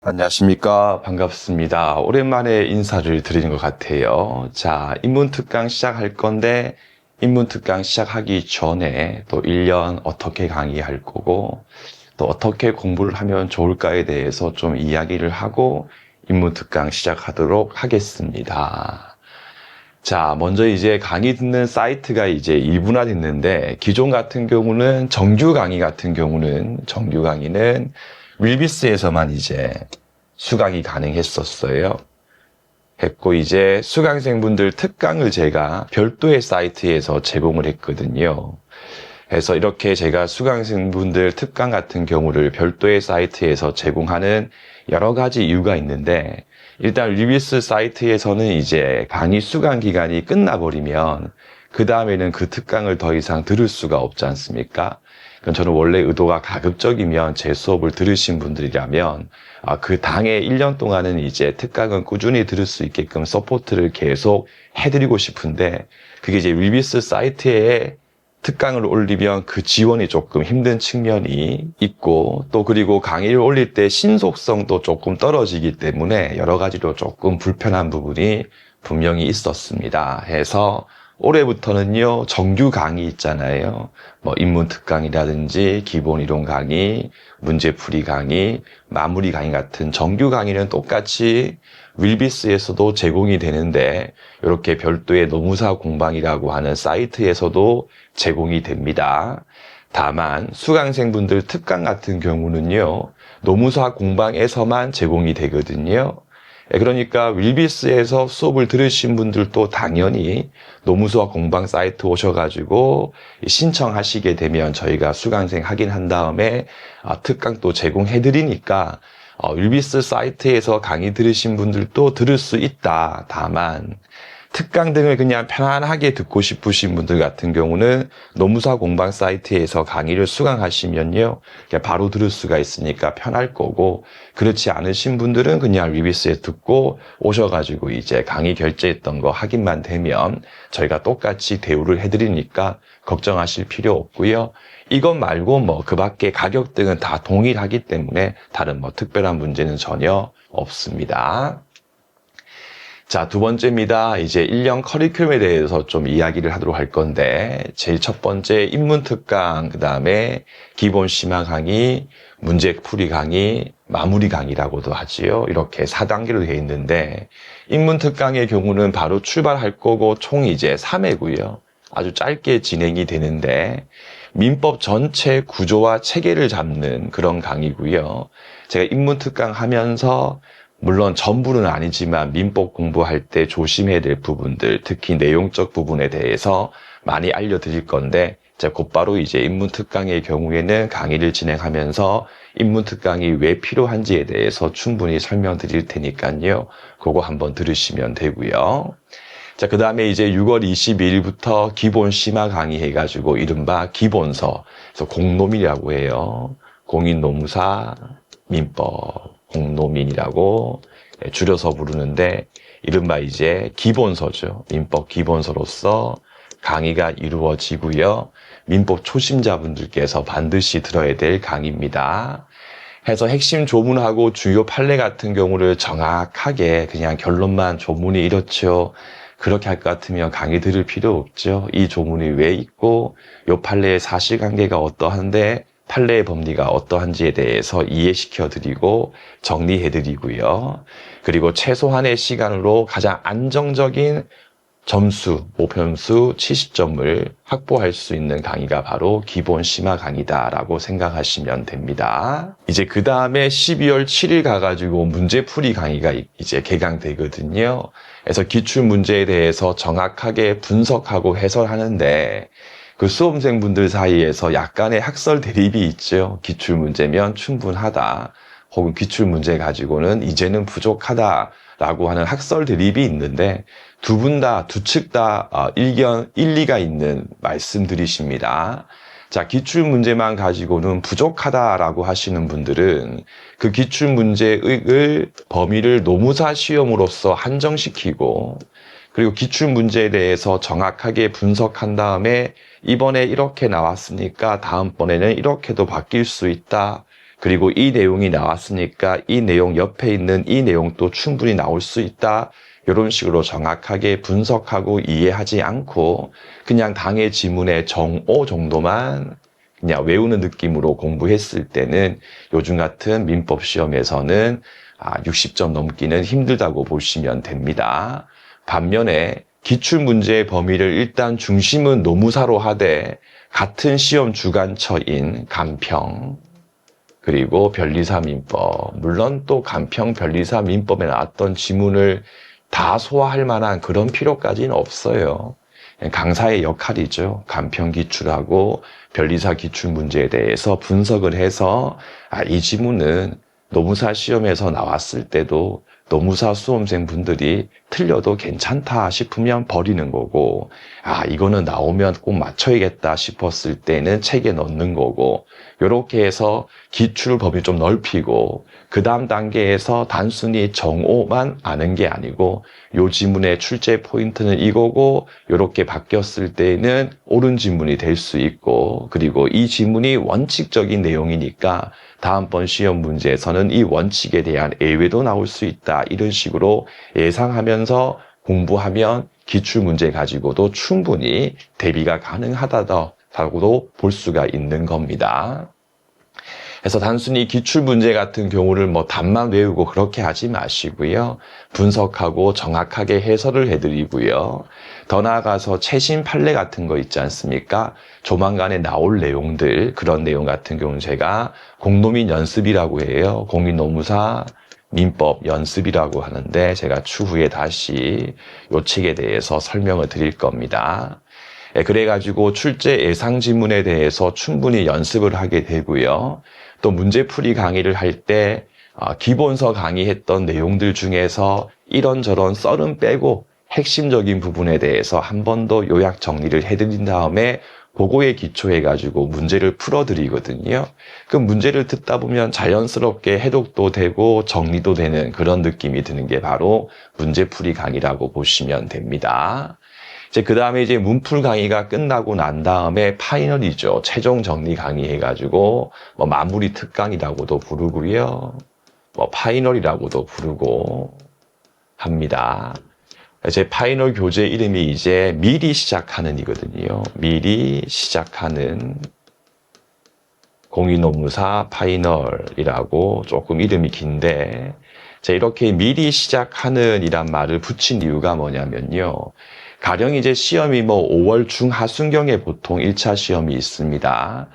안녕하십니까. 반갑습니다. 오랜만에 인사를 드리는 것 같아요. 자, 인문특강 시작할 건데, 인문특강 시작하기 전에 또 1년 어떻게 강의할 거고, 또 어떻게 공부를 하면 좋을까에 대해서 좀 이야기를 하고, 인문특강 시작하도록 하겠습니다. 자, 먼저 이제 강의 듣는 사이트가 이제 이분화됐는데, 기존 같은 경우는 정규 강의는 윌비스에서만 이제 수강이 가능했었어요. 했고 이제 수강생분들 특강을 제가 별도의 사이트에서 제공을 했거든요. 그래서 이렇게 제가 수강생분들 특강 같은 경우를 별도의 사이트에서 제공하는 여러 가지 이유가 있는데, 일단 리비스 사이트에서는 이제 강의 수강 기간이 끝나버리면 그 다음에는 그 특강을 더 이상 들을 수가 없지 않습니까? 그럼 저는 원래 의도가 가급적이면 제 수업을 들으신 분들이라면 그 당해 1년 동안은 이제 특강은 꾸준히 들을 수 있게끔 서포트를 계속 해드리고 싶은데, 그게 이제 리비스 사이트에 특강을 올리면 그 지원이 조금 힘든 측면이 있고, 또 그리고 강의를 올릴 때 신속성도 조금 떨어지기 때문에 여러 가지로 조금 불편한 부분이 분명히 있었습니다. 해서 올해부터는요, 정규 강의 있잖아요. 뭐 인문특강이라든지 기본이론 강의, 문제풀이 강의, 마무리 강의 같은 정규 강의는 똑같이 윌비스에서도 제공이 되는데, 이렇게 별도의 노무사 공방이라고 하는 사이트에서도 제공이 됩니다. 다만 수강생분들 특강 같은 경우는요, 노무사 공방에서만 제공이 되거든요. 그러니까 윌비스에서 수업을 들으신 분들도 당연히 노무사 공방 사이트 오셔가지고 신청하시게 되면 저희가 수강생 확인한 다음에 특강 또 제공해드리니까 윌비스 사이트에서 강의 들으신 분들도 들을 수 있다. 다만 특강 등을 그냥 편안하게 듣고 싶으신 분들 같은 경우는 노무사 공방 사이트에서 강의를 수강하시면요, 그냥 바로 들을 수가 있으니까 편할 거고, 그렇지 않으신 분들은 그냥 리비스에 듣고 오셔가지고 이제 강의 결제했던 거 확인만 되면 저희가 똑같이 대우를 해드리니까 걱정하실 필요 없고요. 이것 말고 뭐 그 밖에 가격 등은 다 동일하기 때문에 다른 뭐 특별한 문제는 전혀 없습니다. 자, 두 번째입니다. 이제 1년 커리큘럼에 대해서 좀 이야기를 하도록 할 건데, 제일 첫 번째 인문특강, 그 다음에 기본 심화 강의, 문제풀이 강의, 마무리 강의라고도 하지요. 이렇게 4단계로 되어 있는데, 인문특강의 경우는 바로 출발할 거고 총 이제 3회고요. 아주 짧게 진행이 되는데, 민법 전체 구조와 체계를 잡는 그런 강의고요. 제가 인문특강 하면서 물론 전부는 아니지만 민법 공부할 때 조심해야 될 부분들, 특히 내용적 부분에 대해서 많이 알려드릴 건데, 자, 곧바로 이제 인문특강의 경우에는 강의를 진행하면서 인문특강이 왜 필요한지에 대해서 충분히 설명드릴 테니까요. 그거 한번 들으시면 되고요. 자, 그 다음에 이제 6월 22일부터 기본 심화 강의 해가지고 이른바 기본서, 그래서 공노민이라고 해요. 공인노무사 민법. 공노민이라고 줄여서 부르는데, 이른바 이제 기본서죠. 민법 기본서로서 강의가 이루어지고요. 민법 초심자분들께서 반드시 들어야 될 강의입니다. 해서 핵심 조문하고 주요 판례 같은 경우를 정확하게 그냥 결론만 조문이 이렇죠, 그렇게 할 것 같으면 강의 들을 필요 없죠. 이 조문이 왜 있고 요 판례의 사실관계가 어떠한데 판례의 법리가 어떠한지에 대해서 이해시켜 드리고 정리해 드리고요. 그리고 최소한의 시간으로 가장 안정적인 점수, 목표점수 70점을 확보할 수 있는 강의가 바로 기본 심화 강의다라고 생각하시면 됩니다. 이제 그 다음에 12월 7일 가가지고 문제풀이 강의가 이제 개강되거든요. 그래서 기출문제에 대해서 정확하게 분석하고 해설하는데, 그 수험생분들 사이에서 약간의 학설 대립이 있죠. 기출문제면 충분하다, 혹은 기출문제 가지고는 이제는 부족하다라고 하는 학설 대립이 있는데, 두 측 다 일리가 있는 말씀들이십니다. 자, 기출문제만 가지고는 부족하다라고 하시는 분들은 그 기출문제의 범위를 노무사 시험으로서 한정시키고, 그리고 기출문제에 대해서 정확하게 분석한 다음에 이번에 이렇게 나왔으니까 다음번에는 이렇게도 바뀔 수 있다, 그리고 이 내용이 나왔으니까 이 내용 옆에 있는 이 내용도 충분히 나올 수 있다. 이런 식으로 정확하게 분석하고 이해하지 않고 그냥 당의 지문의 정오 정도만 그냥 외우는 느낌으로 공부했을 때는 요즘 같은 민법 시험에서는 60점 넘기는 힘들다고 보시면 됩니다. 반면에 기출문제의 범위를 일단 중심은 노무사로 하되 같은 시험 주관처인 간평 그리고 변리사 민법, 물론 또 간평 변리사 민법에 나왔던 지문을 다 소화할 만한 그런 필요까지는 없어요. 강사의 역할이죠. 간평 기출하고 변리사 기출 문제에 대해서 분석을 해서 이 지문은 노무사 시험에서 나왔을 때도 노무사 수험생 분들이 틀려도 괜찮다 싶으면 버리는 거고 이거는 나오면 꼭 맞춰야겠다 싶었을 때는 책에 넣는 거고 이렇게 해서 기출 범위 좀 넓히고 그 다음 단계에서 단순히 정오만 아는 게 아니고 요 지문의 출제 포인트는 이거고 이렇게 바뀌었을 때는 옳은 지문이 될 수 있고 그리고 이 지문이 원칙적인 내용이니까 다음번 시험 문제에서는 이 원칙에 대한 예외도 나올 수 있다. 이런 식으로 예상하면서 공부하면 기출문제 가지고도 충분히 대비가 가능하다고도 볼 수가 있는 겁니다. 그래서 단순히 기출문제 같은 경우를 답만 외우고 그렇게 하지 마시고요. 분석하고 정확하게 해설을 해드리고요. 더 나아가서 최신 판례 같은 거 있지 않습니까? 조만간에 나올 내용들, 그런 내용 같은 경우는 제가 공노민 연습이라고 해요. 공인노무사 민법 연습이라고 하는데 제가 추후에 다시 이 책에 대해서 설명을 드릴 겁니다. 그래가지고 출제 예상 지문에 대해서 충분히 연습을 하게 되고요. 또 문제풀이 강의를 할 때 기본서 강의했던 내용들 중에서 이런저런 썰은 빼고 핵심적인 부분에 대해서 한 번 더 요약 정리를 해드린 다음에 그거에 기초해가지고 문제를 풀어드리거든요. 그 문제를 듣다 보면 자연스럽게 해독도 되고 정리도 되는 그런 느낌이 드는 게 바로 문제풀이 강의라고 보시면 됩니다. 그 다음에 이제 문풀 강의가 끝나고 난 다음에 파이널이죠. 최종 정리 강의 해가지고 마무리 특강이라고도 부르고요. 파이널이라고도 부르고 합니다. 제 파이널 교재 이름이 이제 미리 시작하는 이거든요. 미리 시작하는 공인노무사 파이널이라고 조금 이름이 긴데 이렇게 미리 시작하는 이란 말을 붙인 이유가 뭐냐면요. 가령 이제 시험이 5월 중하순경에 보통 1차 시험이 있습니다.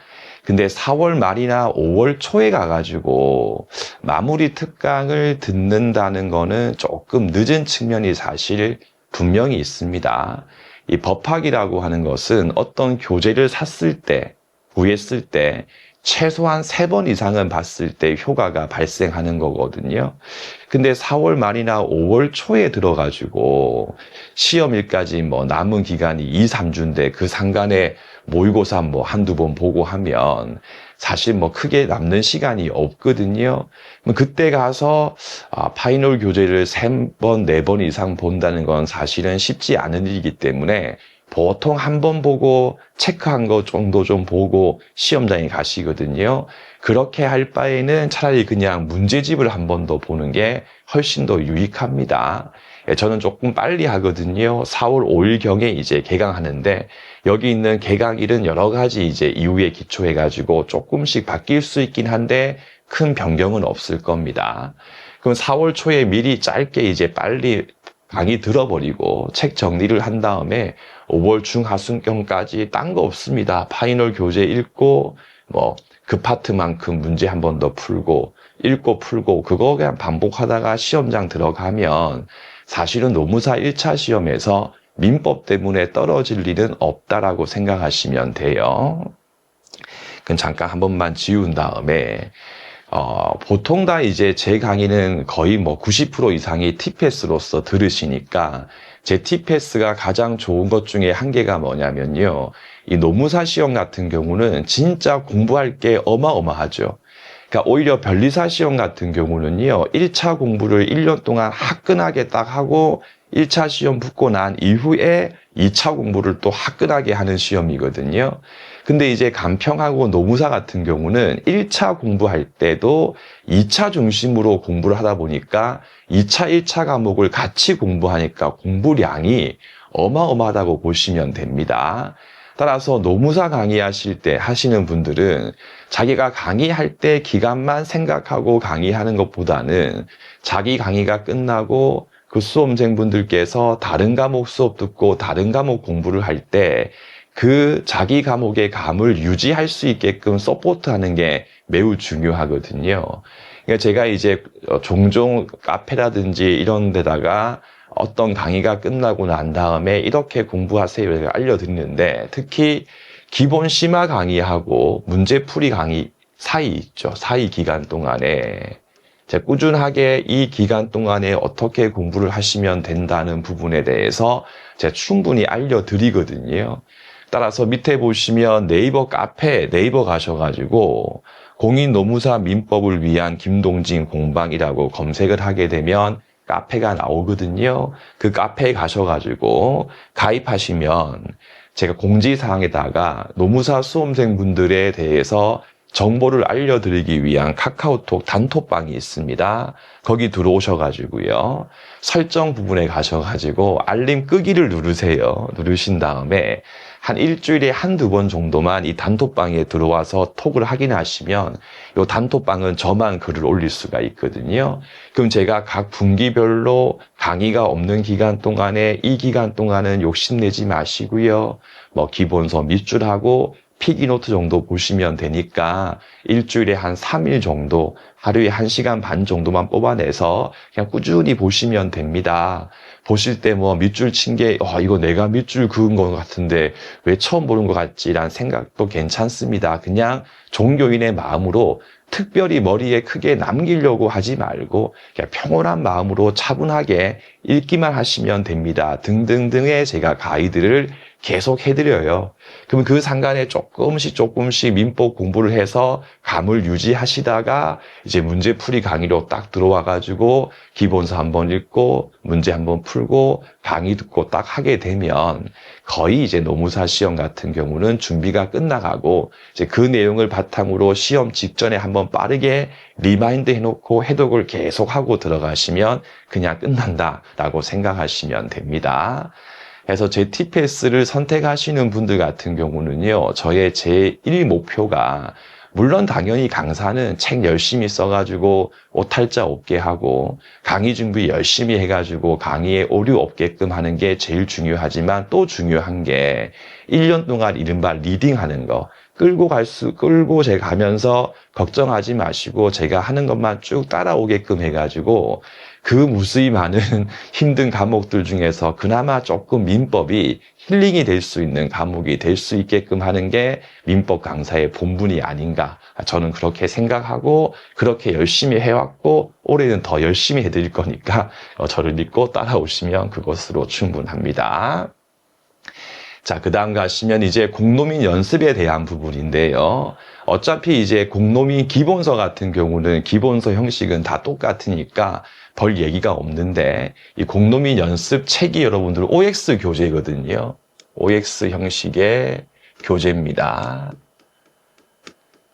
근데 4월 말이나 5월 초에 가가지고 마무리 특강을 듣는다는 거는 조금 늦은 측면이 사실 분명히 있습니다. 이 법학이라고 하는 것은 어떤 교재를 샀을 때, 구했을 때 최소한 3번 이상은 봤을 때 효과가 발생하는 거거든요. 근데 4월 말이나 5월 초에 들어가지고 시험일까지 남은 기간이 2, 3주인데 그 상간에 모의고사 한두 번 보고 하면 사실 크게 남는 시간이 없거든요. 그때 가서 파이널 교재를 3번, 4번 이상 본다는 건 사실은 쉽지 않은 일이기 때문에 보통 한 번 보고 체크한 거 정도 좀 보고 시험장에 가시거든요. 그렇게 할 바에는 차라리 그냥 문제집을 한 번 더 보는 게 훨씬 더 유익합니다. 저는 조금 빨리 하거든요. 4월 5일경에 이제 개강하는데 여기 있는 개강일은 여러 가지 이제 이후에 기초해가지고 조금씩 바뀔 수 있긴 한데 큰 변경은 없을 겁니다. 그럼 4월 초에 미리 짧게 이제 빨리 강의 들어버리고 책 정리를 한 다음에 5월 중하순경까지 딴 거 없습니다. 파이널 교재 읽고 그 파트만큼 문제 한 번 더 풀고 읽고 풀고 그거 그냥 반복하다가 시험장 들어가면 사실은 노무사 1차 시험에서 민법 때문에 떨어질 일은 없다라고 생각하시면 돼요. 그럼 잠깐 한 번만 지운 다음에 보통 다 이제 제 강의는 거의 90% 이상이 TPS로서 들으시니까 제 TPS가 가장 좋은 것 중에 한 개가 뭐냐면요. 이 노무사 시험 같은 경우는 진짜 공부할 게 어마어마하죠. 그러니까 오히려 변리사 시험 같은 경우는요. 1차 공부를 1년 동안 화끈하게 딱 하고 1차 시험 붙고 난 이후에 2차 공부를 또 화끈하게 하는 시험이거든요. 근데 이제 간평하고 노무사 같은 경우는 1차 공부할 때도 2차 중심으로 공부를 하다 보니까 2차, 1차 과목을 같이 공부하니까 공부량이 어마어마하다고 보시면 됩니다. 따라서 노무사 강의하실 때 하시는 분들은 자기가 강의할 때 기간만 생각하고 강의하는 것보다는 자기 강의가 끝나고 그 수험생분들께서 다른 과목 수업 듣고 다른 과목 공부를 할 때 그 자기 과목의 감을 유지할 수 있게끔 서포트하는 게 매우 중요하거든요. 그러니까 제가 이제 종종 카페라든지 이런 데다가 어떤 강의가 끝나고 난 다음에 이렇게 공부하세요 알려드리는데, 특히 기본 심화 강의하고 문제풀이 강의 사이 있죠. 사이 기간 동안에 제가 꾸준하게 이 기간 동안에 어떻게 공부를 하시면 된다는 부분에 대해서 제가 충분히 알려드리거든요. 따라서 밑에 보시면 네이버 카페, 네이버 가셔가지고 공인노무사 민법을 위한 김동진 공방이라고 검색을 하게 되면 카페가 나오거든요. 그 카페에 가셔가지고 가입하시면 제가 공지사항에다가 노무사 수험생분들에 대해서 정보를 알려드리기 위한 카카오톡 단톡방이 있습니다. 거기 들어오셔가지고요. 설정 부분에 가셔가지고 알림 끄기를 누르세요. 누르신 다음에 한 일주일에 한두 번 정도만 이 단톡방에 들어와서 톡을 확인하시면 이 단톡방은 저만 글을 올릴 수가 있거든요. 그럼 제가 각 분기별로 강의가 없는 기간 동안에 이 기간 동안은 욕심내지 마시고요. 뭐 기본서 밑줄하고 피기노트 정도 보시면 되니까 일주일에 한 3일 정도, 하루에 1시간 반 정도만 뽑아내서 그냥 꾸준히 보시면 됩니다. 보실 때 뭐 밑줄 친 게 이거 내가 밑줄 그은 것 같은데 왜 처음 보는 것 같지라는 생각도 괜찮습니다. 그냥 종교인의 마음으로 특별히 머리에 크게 남기려고 하지 말고 그냥 평온한 마음으로 차분하게 읽기만 하시면 됩니다. 등등등의 제가 가이드를 계속 해드려요. 그럼 그 상간에 조금씩 민법 공부를 해서 감을 유지하시다가 이제 문제풀이 강의로 딱 들어와가지고 기본서 한번 읽고 문제 한번 풀고 강의 듣고 딱 하게 되면 거의 이제 노무사 시험 같은 경우는 준비가 끝나가고 이제 그 내용을 바탕으로 시험 직전에 한번 빠르게 리마인드 해놓고 해독을 계속 하고 들어가시면 그냥 끝난다라고 생각하시면 됩니다. 그래서 제 TPS를 선택하시는 분들 같은 경우는요, 저의 제1 목표가 물론 당연히 강사는 책 열심히 써가지고 오탈자 없게 하고 강의 준비 열심히 해가지고 강의에 오류 없게끔 하는 게 제일 중요하지만 또 중요한 게 1년 동안 이른바 리딩하는 거 끌고 제가 가면서 걱정하지 마시고 제가 하는 것만 쭉 따라오게끔 해가지고 그 무수히 많은 힘든 과목들 중에서 그나마 조금 민법이 힐링이 될 수 있는 과목이 될 수 있게끔 하는 게 민법 강사의 본분이 아닌가. 저는 그렇게 생각하고 그렇게 열심히 해왔고 올해는 더 열심히 해드릴 거니까 저를 믿고 따라오시면 그것으로 충분합니다. 자, 그 다음 가시면 이제 공노민 연습에 대한 부분인데요. 어차피 이제 공노민 기본서 같은 경우는 기본서 형식은 다 똑같으니까 별 얘기가 없는데 이 공노민 연습 책이 여러분들 OX 교재거든요. OX 형식의 교재입니다.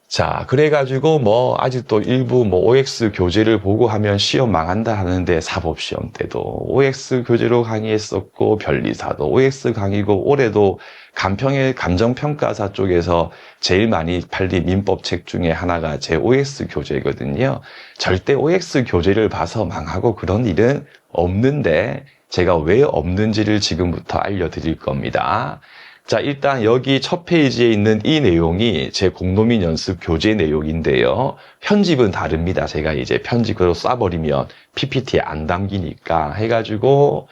자, 그래가지고 아직도 일부 OX 교재를 보고 하면 시험 망한다 하는데 사법시험 때도 OX 교재로 강의했었고 변리사도 OX 강의고 올해도 간평의 감정평가사 쪽에서 제일 많이 팔린 민법책 중에 하나가 제 OX 교재거든요. 절대 OX 교재를 봐서 망하고 그런 일은 없는데 제가 왜 없는지를 지금부터 알려드릴 겁니다. 자, 일단 여기 첫 페이지에 있는 이 내용이 제 공노민 연습 교재 내용인데요. 편집은 다릅니다. 제가 이제 편집으로 쏴버리면 PPT에 안 담기니까 해가지고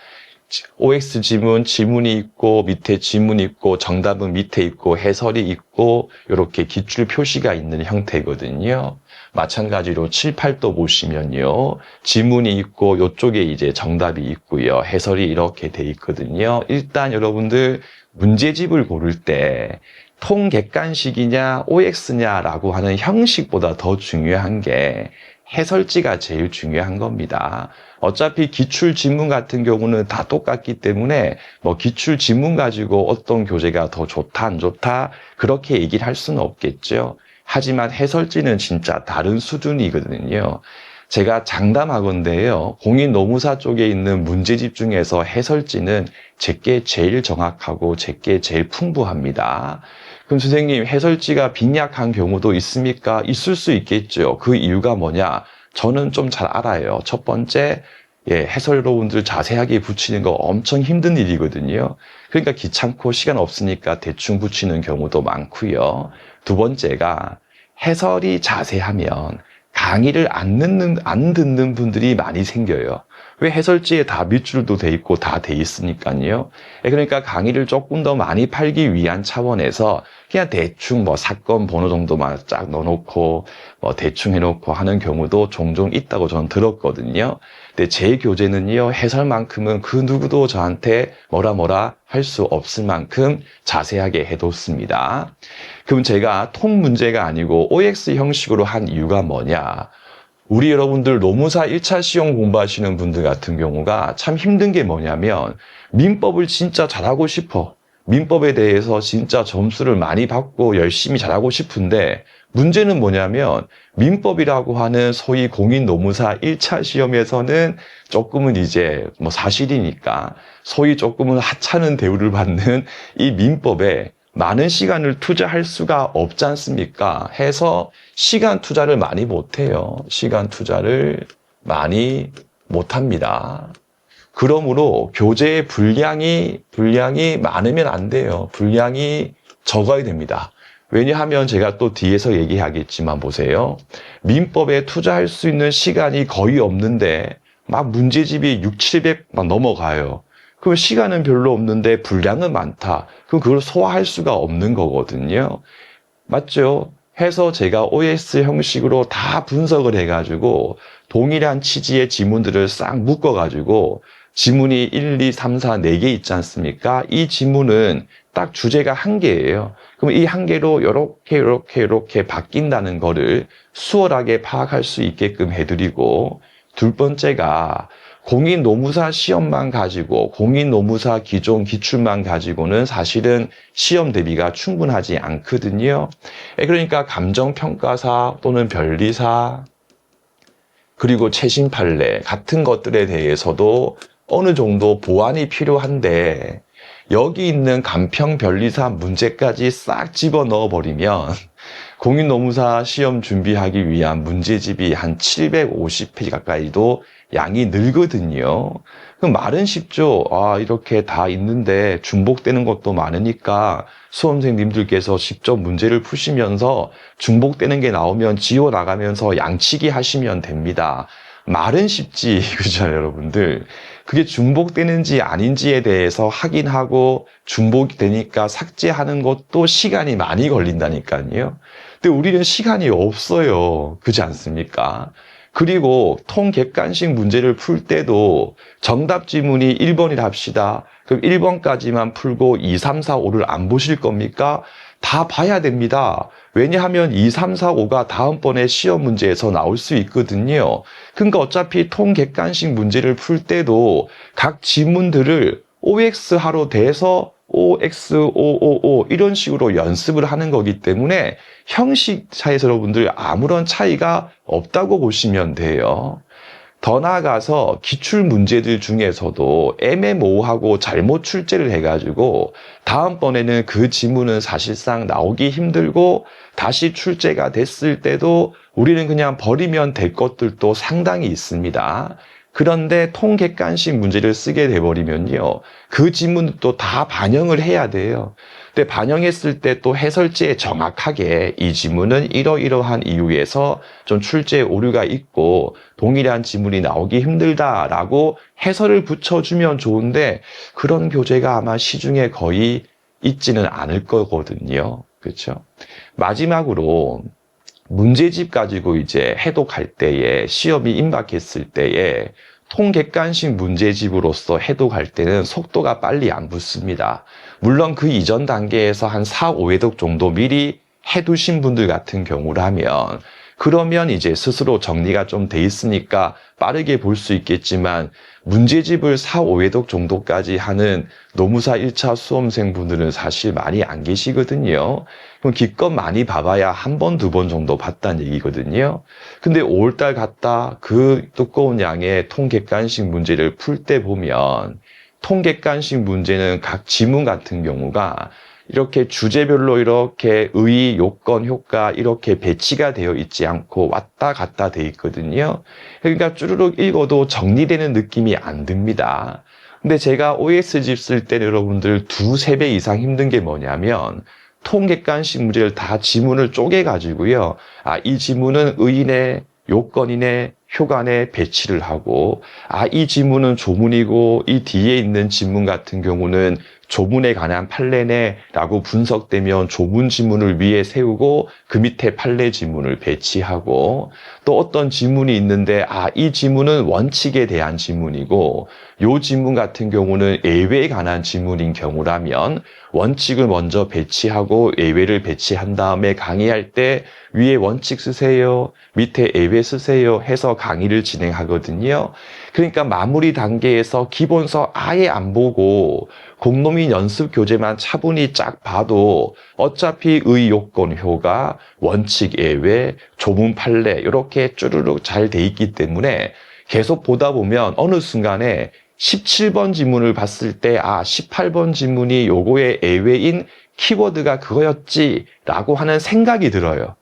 OX 지문이 있고 밑에 지문이 있고 정답은 밑에 있고 해설이 있고 이렇게 기출 표시가 있는 형태거든요. 마찬가지로 7, 8도 보시면요. 지문이 있고 이쪽에 이제 정답이 있고요. 해설이 이렇게 돼 있거든요. 일단 여러분들 문제집을 고를 때 통객관식이냐 OX냐라고 하는 형식보다 더 중요한 게 해설지가 제일 중요한 겁니다. 어차피 기출 지문 같은 경우는 다 똑같기 때문에 뭐 기출 지문 가지고 어떤 교재가 더 좋다 안 좋다 그렇게 얘기를 할 수는 없겠죠. 하지만 해설지는 진짜 다른 수준이거든요. 제가 장담하건대요. 공인노무사 쪽에 있는 문제집 중에서 해설지는 제게 제일 정확하고 제게 제일 풍부합니다. 그럼 선생님, 해설지가 빈약한 경우도 있습니까? 있을 수 있겠죠. 그 이유가 뭐냐? 저는 좀 잘 알아요. 첫 번째, 해설로분들 자세하게 붙이는 거 엄청 힘든 일이거든요. 그러니까 귀찮고 시간 없으니까 대충 붙이는 경우도 많고요. 두 번째가 해설이 자세하면 강의를 안 듣는 분들이 많이 생겨요. 왜 해설지에 다 밑줄도 돼 있고 다 돼 있으니까요. 그러니까 강의를 조금 더 많이 팔기 위한 차원에서 그냥 대충 뭐 사건 번호 정도만 쫙 넣어놓고 뭐 대충 해놓고 하는 경우도 종종 있다고 저는 들었거든요. 근데 제 교재는요, 해설만큼은 그 누구도 저한테 뭐라 할 수 없을 만큼 자세하게 해뒀습니다. 그럼 제가 통 문제가 아니고 OX 형식으로 한 이유가 뭐냐? 우리 여러분들 노무사 1차 시험 공부하시는 분들 같은 경우가 참 힘든 게 뭐냐면 민법을 진짜 잘하고 싶어. 민법에 대해서 진짜 점수를 많이 받고 열심히 잘하고 싶은데 문제는 뭐냐면 민법이라고 하는 소위 공인노무사 1차 시험에서는 조금은 이제 뭐 사실이니까 소위 조금은 하찮은 대우를 받는 이 민법에 많은 시간을 투자할 수가 없지 않습니까? 해서 시간 투자를 많이 못해요. 시간 투자를 많이 못합니다. 그러므로 교재의 분량이 많으면 안 돼요. 분량이 적어야 됩니다. 왜냐하면 제가 또 뒤에서 얘기하겠지만 보세요. 민법에 투자할 수 있는 시간이 거의 없는데 막 문제집이 6, 700 막 넘어가요. 그럼 시간은 별로 없는데 분량은 많다. 그럼 그걸 소화할 수가 없는 거거든요. 맞죠? 해서 제가 OS 형식으로 다 분석을 해가지고 동일한 취지의 지문들을 싹 묶어가지고 지문이 1, 2, 3, 4, 4개 있지 않습니까? 이 지문은 딱 주제가 한 개예요. 그럼 이 한 개로 이렇게 바뀐다는 거를 수월하게 파악할 수 있게끔 해드리고, 둘 번째가 공인노무사 시험만 가지고, 공인노무사 기존 기출만 가지고는 사실은 시험 대비가 충분하지 않거든요. 그러니까 감정평가사 또는 변리사, 그리고 최신 판례 같은 것들에 대해서도 어느 정도 보완이 필요한데, 여기 있는 간평 변리사 문제까지 싹 집어넣어 버리면 공인노무사 시험 준비하기 위한 문제집이 한 750페이지 가까이도 양이 늘거든요. 그럼 말은 쉽죠. 이렇게 다 있는데 중복되는 것도 많으니까 수험생님들께서 직접 문제를 푸시면서 중복되는 게 나오면 지워 나가면서 양치기 하시면 됩니다. 말은 쉽지, 그죠, 여러분들? 그게 중복되는지 아닌지에 대해서 확인하고 중복이 되니까 삭제하는 것도 시간이 많이 걸린다니까요. 근데 우리는 시간이 없어요. 그렇지 않습니까? 그리고 통객관식 문제를 풀 때도 정답 지문이 1번이라 합시다. 그럼 1번까지만 풀고 2, 3, 4, 5를 안 보실 겁니까? 다 봐야 됩니다. 왜냐하면 2, 3, 4, 5가 다음번에 시험 문제에서 나올 수 있거든요. 그러니까 어차피 통객관식 문제를 풀 때도 각 지문들을 OX하로 돼서 OX555 이런 식으로 연습을 하는 거기 때문에 형식 차이에서 여러분들 아무런 차이가 없다고 보시면 돼요. 더 나아가서 기출 문제들 중에서도 애매모호하고 잘못 출제를 해가지고 다음번에는 그 지문은 사실상 나오기 힘들고 다시 출제가 됐을 때도 우리는 그냥 버리면 될 것들도 상당히 있습니다. 그런데 통객관식 문제를 쓰게 돼버리면요, 그 지문도 다 반영을 해야 돼요. 근데 반영했을 때 또 해설지에 정확하게 이 지문은 이러이러한 이유에서 좀 출제에 오류가 있고 동일한 지문이 나오기 힘들다라고 해설을 붙여주면 좋은데 그런 교재가 아마 시중에 거의 있지는 않을 거거든요. 그렇죠? 마지막으로 문제집 가지고 이제 해독할 때에 시험이 임박했을 때에 통객관식 문제집으로서 해독할 때는 속도가 빨리 안 붙습니다. 물론 그 이전 단계에서 한 4, 5회독 정도 미리 해두신 분들 같은 경우라면 그러면 이제 스스로 정리가 좀 돼 있으니까 빠르게 볼 수 있겠지만 문제집을 4, 5회독 정도까지 하는 노무사 1차 수험생분들은 사실 많이 안 계시거든요. 그럼 기껏 많이 봐봐야 한 번, 두 번 정도 봤다는 얘기거든요. 근데 5월달 갔다 그 두꺼운 양의 통객관식 문제를 풀 때 보면 통객관식 문제는 각 지문 같은 경우가 이렇게 주제별로 이렇게 의, 요건, 효과 이렇게 배치가 되어 있지 않고 왔다 갔다 돼 있거든요. 그러니까 쭈르륵 읽어도 정리되는 느낌이 안 듭니다. 근데 제가 OS집 쓸 때 여러분들 2~3배 이상 힘든 게 뭐냐면 통객관식 문제를 다 지문을 쪼개가지고요. 이 지문은 의인의 요건이네, 효과네 배치를 하고, 이 지문은 조문이고, 이 뒤에 있는 지문 같은 경우는 조문에 관한 판례네 라고 분석되면 조문 지문을 위에 세우고 그 밑에 판례 지문을 배치하고, 또 어떤 지문이 있는데 이 지문은 원칙에 대한 지문이고 요 지문 같은 경우는 예외에 관한 지문인 경우라면 원칙을 먼저 배치하고 예외를 배치한 다음에 강의할 때 위에 원칙 쓰세요, 밑에 예외 쓰세요 해서 강의를 진행하거든요. 그러니까 마무리 단계에서 기본서 아예 안 보고 공노민 연습 교재만 차분히 쫙 봐도 어차피 의, 요건, 효과, 원칙, 예외, 조문, 판례 이렇게 쭈르륵 잘 돼 있기 때문에 계속 보다 보면 어느 순간에 17번 지문을 봤을 때 18번 지문이 요거의 예외인 키워드가 그거였지 라고 하는 생각이 들어요.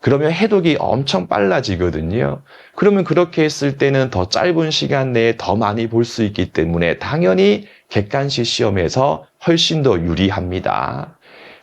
그러면 해독이 엄청 빨라지거든요. 그러면 그렇게 했을 때는 더 짧은 시간 내에 더 많이 볼 수 있기 때문에 당연히 객관식 시험에서 훨씬 더 유리합니다.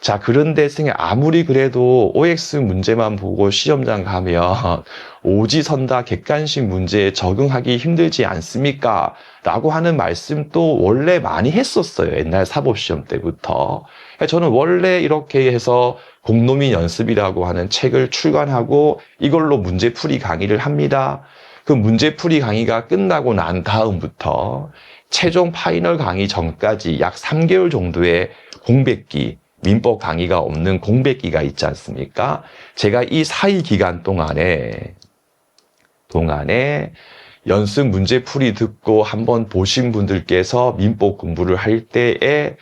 자, 그런데 선생님 아무리 그래도 OX 문제만 보고 시험장 가면 오지선다 객관식 문제에 적응하기 힘들지 않습니까? 라고 하는 말씀도 원래 많이 했었어요. 옛날 사법시험 때부터. 저는 원래 이렇게 해서 공노민 연습이라고 하는 책을 출간하고 이걸로 문제풀이 강의를 합니다. 그 문제풀이 강의가 끝나고 난 다음부터 최종 파이널 강의 전까지 약 3개월 정도의 공백기, 민법 강의가 없는 공백기가 있지 않습니까? 제가 이 사이 기간 동안에 연습 문제풀이 듣고 한번 보신 분들께서 민법 공부를 할 때에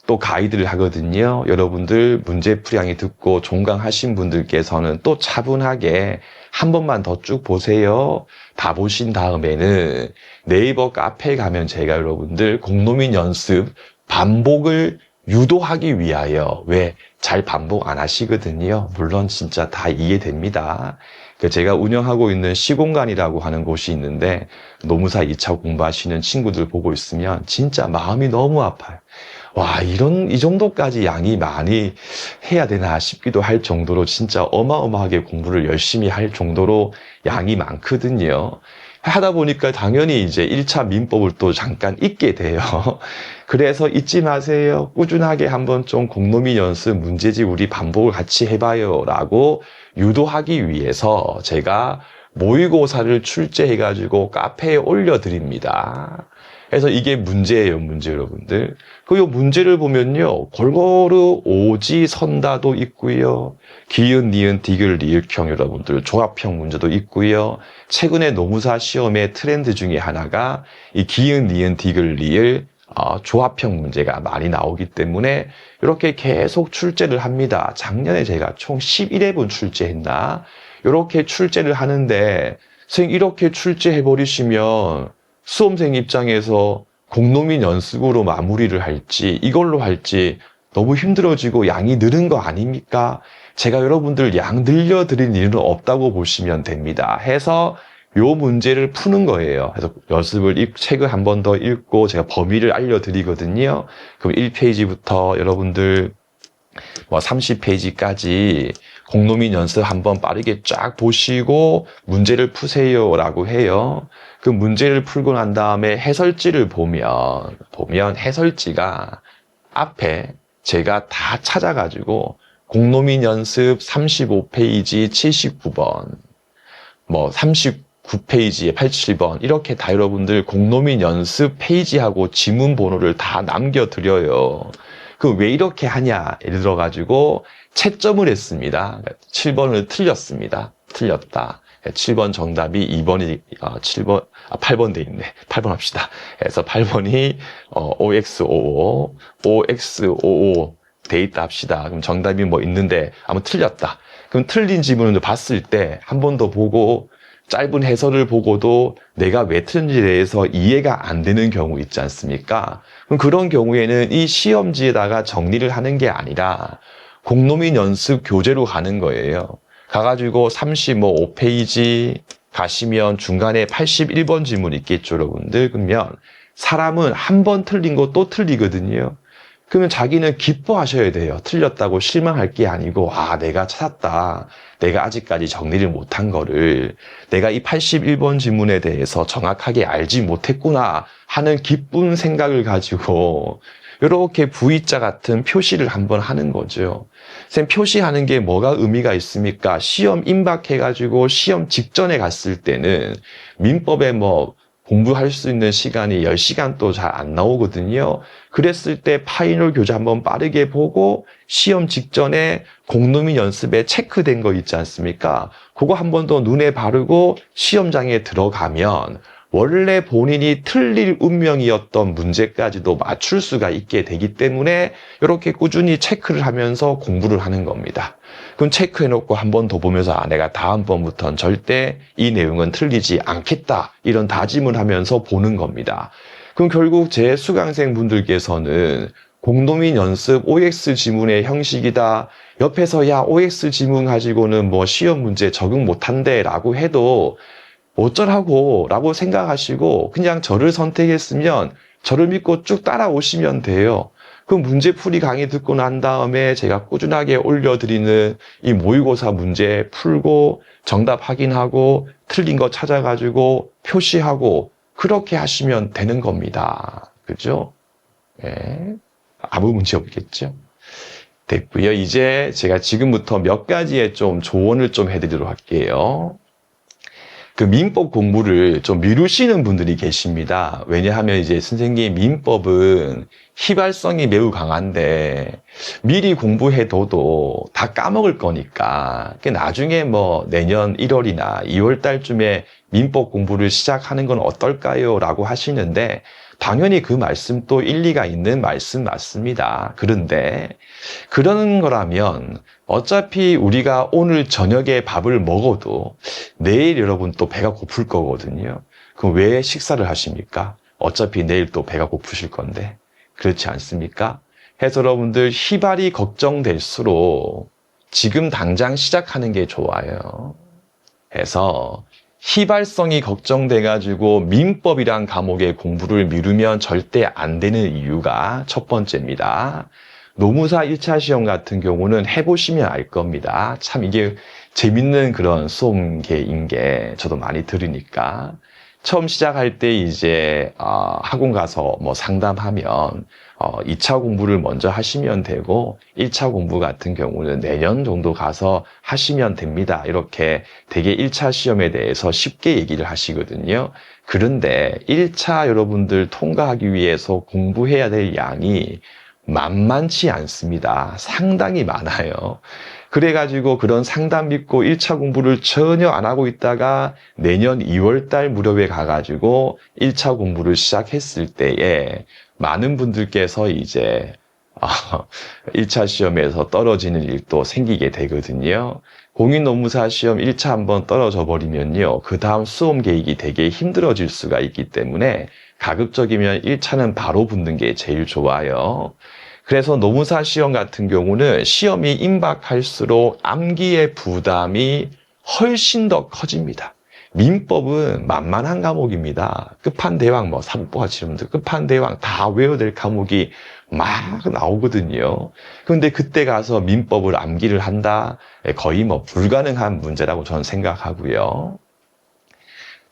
또 가이드를 하거든요. 여러분들 문제풀이 강의 듣고 종강하신 분들께서는 또 차분하게 한 번만 더 쭉 보세요. 다 보신 다음에는 네이버 카페에 가면 제가 여러분들 공노민 연습 반복을 유도하기 위하여 왜 잘 반복 안 하시거든요. 물론 진짜 다 이해됩니다. 제가 운영하고 있는 시공간이라고 하는 곳이 있는데 노무사 2차 공부하시는 친구들 보고 있으면 진짜 마음이 너무 아파요. 와, 이 정도까지 양이 많이 해야 되나 싶기도 할 정도로 진짜 어마어마하게 공부를 열심히 할 정도로 양이 많거든요. 하다 보니까 당연히 이제 1차 민법을 또 잠깐 잊게 돼요. 그래서 잊지 마세요. 꾸준하게 한번 좀 공노민 연습 문제집 우리 반복을 같이 해봐요 라고 유도하기 위해서 제가 모의고사를 출제해가지고 카페에 올려드립니다. 그래서 이게 문제예요, 문제 여러분들. 그 문제를 보면요, 골고루 오지 선다도 있고요, 기은, 니은, 디귿, 리을형 여러분들 조합형 문제도 있고요. 최근에 노무사 시험의 트렌드 중에 하나가 이 기은, 니은, 디귿, 리을 조합형 문제가 많이 나오기 때문에 이렇게 계속 출제를 합니다. 작년에 제가 총 11회분 출제했나? 이렇게 출제를 하는데 선생님 이렇게 출제해버리시면 수험생 입장에서 공노민 연습으로 마무리를 할지 이걸로 할지 너무 힘들어지고 양이 늘은 거 아닙니까? 제가 여러분들 양 늘려드릴 일은 없다고 보시면 됩니다. 해서 요 문제를 푸는 거예요. 그래서 책을 한 번 더 읽고 제가 범위를 알려드리거든요. 그럼 1페이지부터 여러분들 30페이지까지 공노민 연습 한번 빠르게 쫙 보시고 문제를 푸세요 라고 해요. 그 문제를 풀고 난 다음에 해설지를 보면 해설지가 앞에 제가 다 찾아가지고 공노민 연습 35페이지 79번 39페이지에 87번 이렇게 다 여러분들 공노민 연습 페이지하고 지문 번호를 다 남겨드려요. 그 왜 이렇게 하냐? 예를 들어가지고 채점을 했습니다. 7번을 틀렸습니다. 틀렸다. 7번 정답이 2번이 8번 돼 있네. 8번 합시다. 그래서 8번이 OX55, OX55 돼 있다 합시다. 그럼 정답이 뭐 있는데 아무 틀렸다. 그럼 틀린 지문을 봤을 때 한 번 더 보고 짧은 해설을 보고도 내가 왜 틀린지에 대해서 이해가 안 되는 경우 있지 않습니까? 그럼 그런 경우에는 이 시험지에다가 정리를 하는 게 아니라 공로민 연습 교재로 가는 거예요. 가가지고 35페이지 가시면 중간에 81번 지문 있겠죠, 여러분들. 그러면 사람은 한 번 틀린 거 또 틀리거든요. 그러면 자기는 기뻐하셔야 돼요. 틀렸다고 실망할 게 아니고, 아, 내가 찾았다. 내가 아직까지 정리를 못한 거를 내가 이 81번 지문에 대해서 정확하게 알지 못했구나 하는 기쁜 생각을 가지고 이렇게 V자 같은 표시를 한번 하는 거죠. 선생님, 표시하는 게 뭐가 의미가 있습니까? 시험 임박해가지고 시험 직전에 갔을 때는 민법에 뭐 공부할 수 있는 시간이 10시간도 잘 안 나오거든요. 그랬을 때 파이널 교재 한번 빠르게 보고 시험 직전에 공로민 연습에 체크된 거 있지 않습니까? 그거 한 번 더 눈에 바르고 시험장에 들어가면 원래 본인이 틀릴 운명이었던 문제까지도 맞출 수가 있게 되기 때문에 이렇게 꾸준히 체크를 하면서 공부를 하는 겁니다. 그럼 체크해놓고 한 번 더 보면서 내가 다음번부터는 절대 이 내용은 틀리지 않겠다 이런 다짐을 하면서 보는 겁니다. 그럼 결국 제 수강생 분들께서는 공로민 연습 OX 지문의 형식이다. 옆에서 야 OX 지문 가지고는 뭐 시험 문제 적응 못한대 라고 해도 어쩌라고 라고 생각하시고 그냥 저를 선택했으면 저를 믿고 쭉 따라오시면 돼요. 그 문제풀이 강의 듣고 난 다음에 제가 꾸준하게 올려드리는 이 모의고사 문제 풀고 정답 확인하고 틀린 거 찾아가지고 표시하고 그렇게 하시면 되는 겁니다. 그죠? 네. 아무 문제 없겠죠? 됐고요. 이제 제가 지금부터 몇 가지의 좀 조언을 좀 해드리도록 할게요. 그 민법 공부를 좀 미루시는 분들이 계십니다. 왜냐하면 이제 선생님 민법은 휘발성이 매우 강한데 미리 공부해둬도 다 까먹을 거니까 나중에 뭐 내년 1월이나 2월 달쯤에 민법 공부를 시작하는 건 어떨까요? 라고 하시는데 당연히 그 말씀도 일리가 있는 말씀 맞습니다. 그런데 그런 거라면 어차피 우리가 오늘 저녁에 밥을 먹어도 내일 여러분 또 배가 고플 거거든요. 그럼 왜 식사를 하십니까? 어차피 내일 또 배가 고프실 건데. 그렇지 않습니까? 해서 여러분들 휘발이 걱정될수록 지금 당장 시작하는 게 좋아요. 해서 휘발성이 걱정돼가지고 민법이란 과목의 공부를 미루면 절대 안 되는 이유가 첫 번째입니다. 노무사 1차 시험 같은 경우는 해보시면 알 겁니다. 참 이게 재밌는 그런 수험계인 게 저도 많이 들으니까. 처음 시작할 때 이제 학원 가서 뭐 상담하면 2차 공부를 먼저 하시면 되고 1차 공부 같은 경우는 내년 정도 가서 하시면 됩니다. 이렇게 되게 1차 시험에 대해서 쉽게 얘기를 하시거든요. 그런데 1차 여러분들 통과하기 위해서 공부해야 될 양이 만만치 않습니다. 상당히 많아요. 그래가지고 그런 상담 믿고 1차 공부를 전혀 안 하고 있다가 내년 2월 달 무렵에 가가지고 1차 공부를 시작했을 때에 많은 분들께서 이제 1차 시험에서 떨어지는 일도 생기게 되거든요. 공인노무사 시험 1차 한번 떨어져 버리면요. 그 다음 수험 계획이 되게 힘들어질 수가 있기 때문에 가급적이면 1차는 바로 붙는 게 제일 좋아요. 그래서 노무사 시험 같은 경우는 시험이 임박할수록 암기의 부담이 훨씬 더 커집니다. 민법은 만만한 과목입니다. 끝판대왕, 뭐 삼보가 지름들 끝판대왕 다 외워야 될 과목이 막 나오거든요. 그런데 그때 가서 민법을 암기를 한다? 거의 뭐 불가능한 문제라고 저는 생각하고요.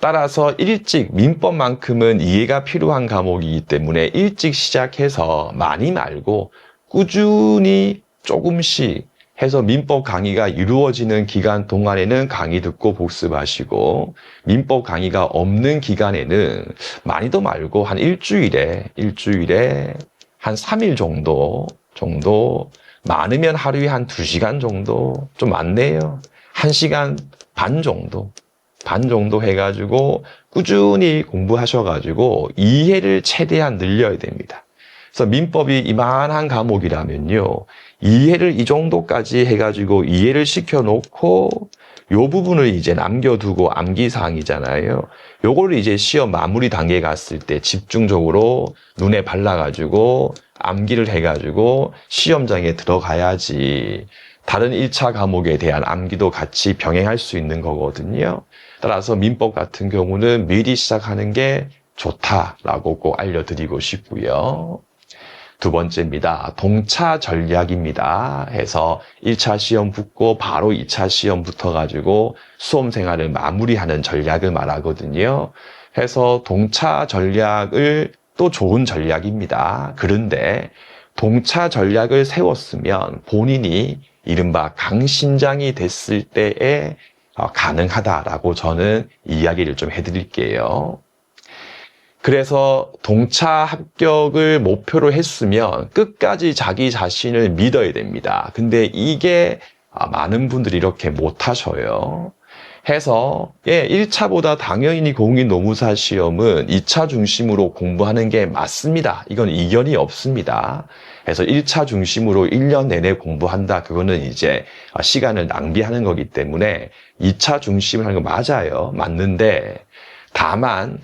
따라서 일찍 민법만큼은 이해가 필요한 과목이기 때문에 일찍 시작해서 많이 말고 꾸준히 조금씩 해서 민법 강의가 이루어지는 기간 동안에는 강의 듣고 복습하시고 민법 강의가 없는 기간에는 많이도 말고 한 일주일에 한 3일 정도 많으면 하루에 한 2시간 정도, 좀 많네요. 1시간 반 정도 해가지고 꾸준히 공부하셔가지고 이해를 최대한 늘려야 됩니다. 그래서 민법이 이만한 과목이라면요, 이해를 이 정도까지 해가지고 이해를 시켜놓고 요 부분을 이제 남겨두고 암기사항이잖아요. 요거를 이제 시험 마무리 단계에 갔을 때 집중적으로 눈에 발라가지고 암기를 해가지고 시험장에 들어가야지 다른 1차 과목에 대한 암기도 같이 병행할 수 있는 거거든요. 따라서 민법 같은 경우는 미리 시작하는 게 좋다라고 꼭 알려드리고 싶고요. 두 번째입니다. 동차 전략입니다. 해서 1차 시험 붙고 바로 2차 시험 붙어가지고 수험 생활을 마무리하는 전략을 말하거든요. 해서 동차 전략을 또 좋은 전략입니다. 그런데 동차 전략을 세웠으면 본인이 이른바 강신장이 됐을 때에 가능하다라고 저는 이야기를 좀 해드릴게요. 그래서 동차 합격을 목표로 했으면 끝까지 자기 자신을 믿어야 됩니다. 근데 이게 많은 분들이 이렇게 못하셔요. 해서 1차보다 당연히 공인노무사 시험은 2차 중심으로 공부하는 게 맞습니다. 이건 이견이 없습니다. 그래서 1차 중심으로 1년 내내 공부한다. 그거는 이제 시간을 낭비하는 거기 때문에 2차 중심을 하는 거 맞아요. 맞는데 다만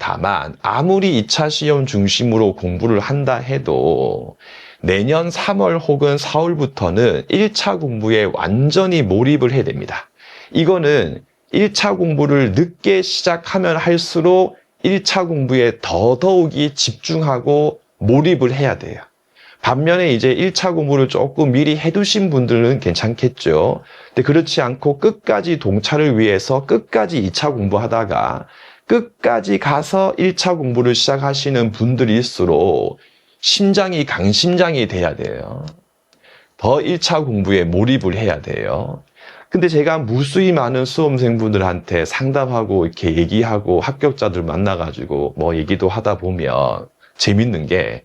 아무리 2차 시험 중심으로 공부를 한다 해도 내년 3월 혹은 4월부터는 1차 공부에 완전히 몰입을 해야 됩니다. 이거는 1차 공부를 늦게 시작하면 할수록 1차 공부에 더더욱이 집중하고 몰입을 해야 돼요. 반면에 이제 1차 공부를 조금 미리 해두신 분들은 괜찮겠죠. 근데 그렇지 않고 끝까지 동차를 위해서 끝까지 2차 공부하다가 끝까지 가서 1차 공부를 시작하시는 분들일수록 심장이 강심장이 돼야 돼요. 더 1차 공부에 몰입을 해야 돼요. 근데 제가 무수히 많은 수험생분들한테 상담하고 이렇게 얘기하고 합격자들 만나가지고 뭐 얘기도 하다 보면 재밌는 게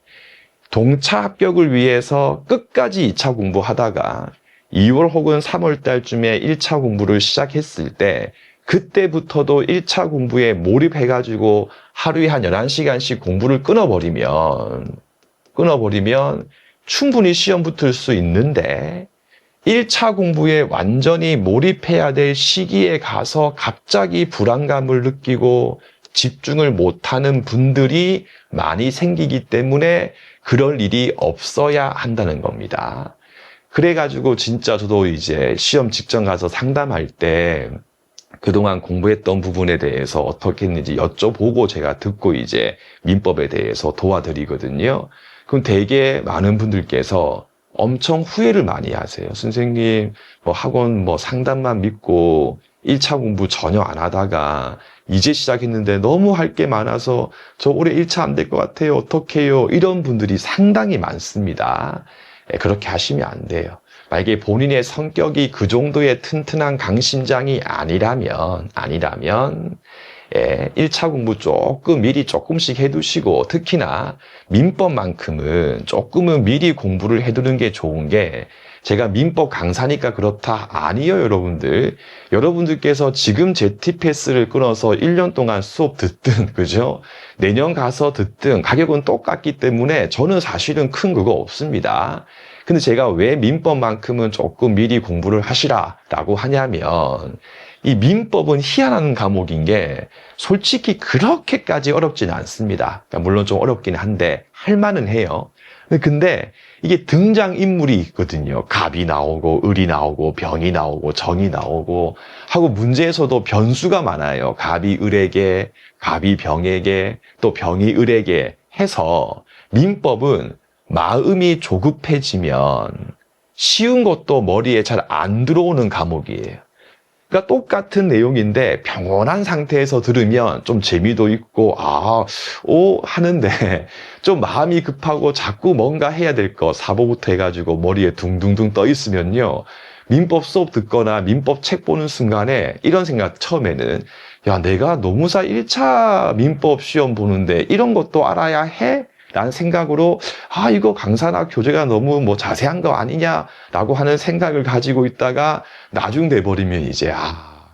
동차 합격을 위해서 끝까지 2차 공부하다가 2월 혹은 3월 달쯤에 1차 공부를 시작했을 때 그때부터도 1차 공부에 몰입해가지고 하루에 한 11시간씩 공부를 끊어버리면 충분히 시험 붙을 수 있는데 1차 공부에 완전히 몰입해야 될 시기에 가서 갑자기 불안감을 느끼고 집중을 못하는 분들이 많이 생기기 때문에 그럴 일이 없어야 한다는 겁니다. 그래가지고 진짜 저도 이제 시험 직전 가서 상담할 때 그동안 공부했던 부분에 대해서 어떻게 했는지 여쭤보고 제가 듣고 이제 민법에 대해서 도와드리거든요. 그럼 되게 많은 분들께서 엄청 후회를 많이 하세요. 선생님, 학원 상담만 믿고 1차 공부 전혀 안 하다가 이제 시작했는데 너무 할 게 많아서 저 올해 1차 안 될 것 같아요. 어떡해요? 이런 분들이 상당히 많습니다. 그렇게 하시면 안 돼요. 만약에 본인의 성격이 그 정도의 튼튼한 강심장이 아니라면 1차 공부 조금 미리 조금씩 해두시고 특히나 민법만큼은 조금은 미리 공부를 해두는 게 좋은 게 제가 민법 강사니까 그렇다 아니에요 여러분들. 여러분들께서 지금 제티패스를 끊어서 1년 동안 수업 듣든 그죠? 내년 가서 듣든 가격은 똑같기 때문에 저는 사실은 큰 그거 없습니다. 근데 제가 왜 민법만큼은 조금 미리 공부를 하시라라고 하냐면 이 민법은 희한한 과목인 게 솔직히 그렇게까지 어렵지는 않습니다. 그러니까 물론 좀 어렵긴 한데 할만은 해요. 근데 이게 등장인물이 있거든요. 갑이 나오고 을이 나오고 병이 나오고 정이 나오고 하고 문제에서도 변수가 많아요. 갑이 을에게, 갑이 병에게, 또 병이 을에게 해서 민법은 마음이 조급해지면 쉬운 것도 머리에 잘 안 들어오는 과목이에요. 그러니까 똑같은 내용인데 평온한 상태에서 들으면 좀 재미도 있고 하는데 좀 마음이 급하고 자꾸 뭔가 해야 될 거 사보부터 해가지고 머리에 둥둥둥 떠 있으면요. 민법 수업 듣거나 민법 책 보는 순간에 이런 생각 처음에는 야 내가 노무사 1차 민법 시험 보는데 이런 것도 알아야 해? 라는 생각으로 이거 강사나 교재가 너무 뭐 자세한 거 아니냐라고 하는 생각을 가지고 있다가 나중 돼버리면 이제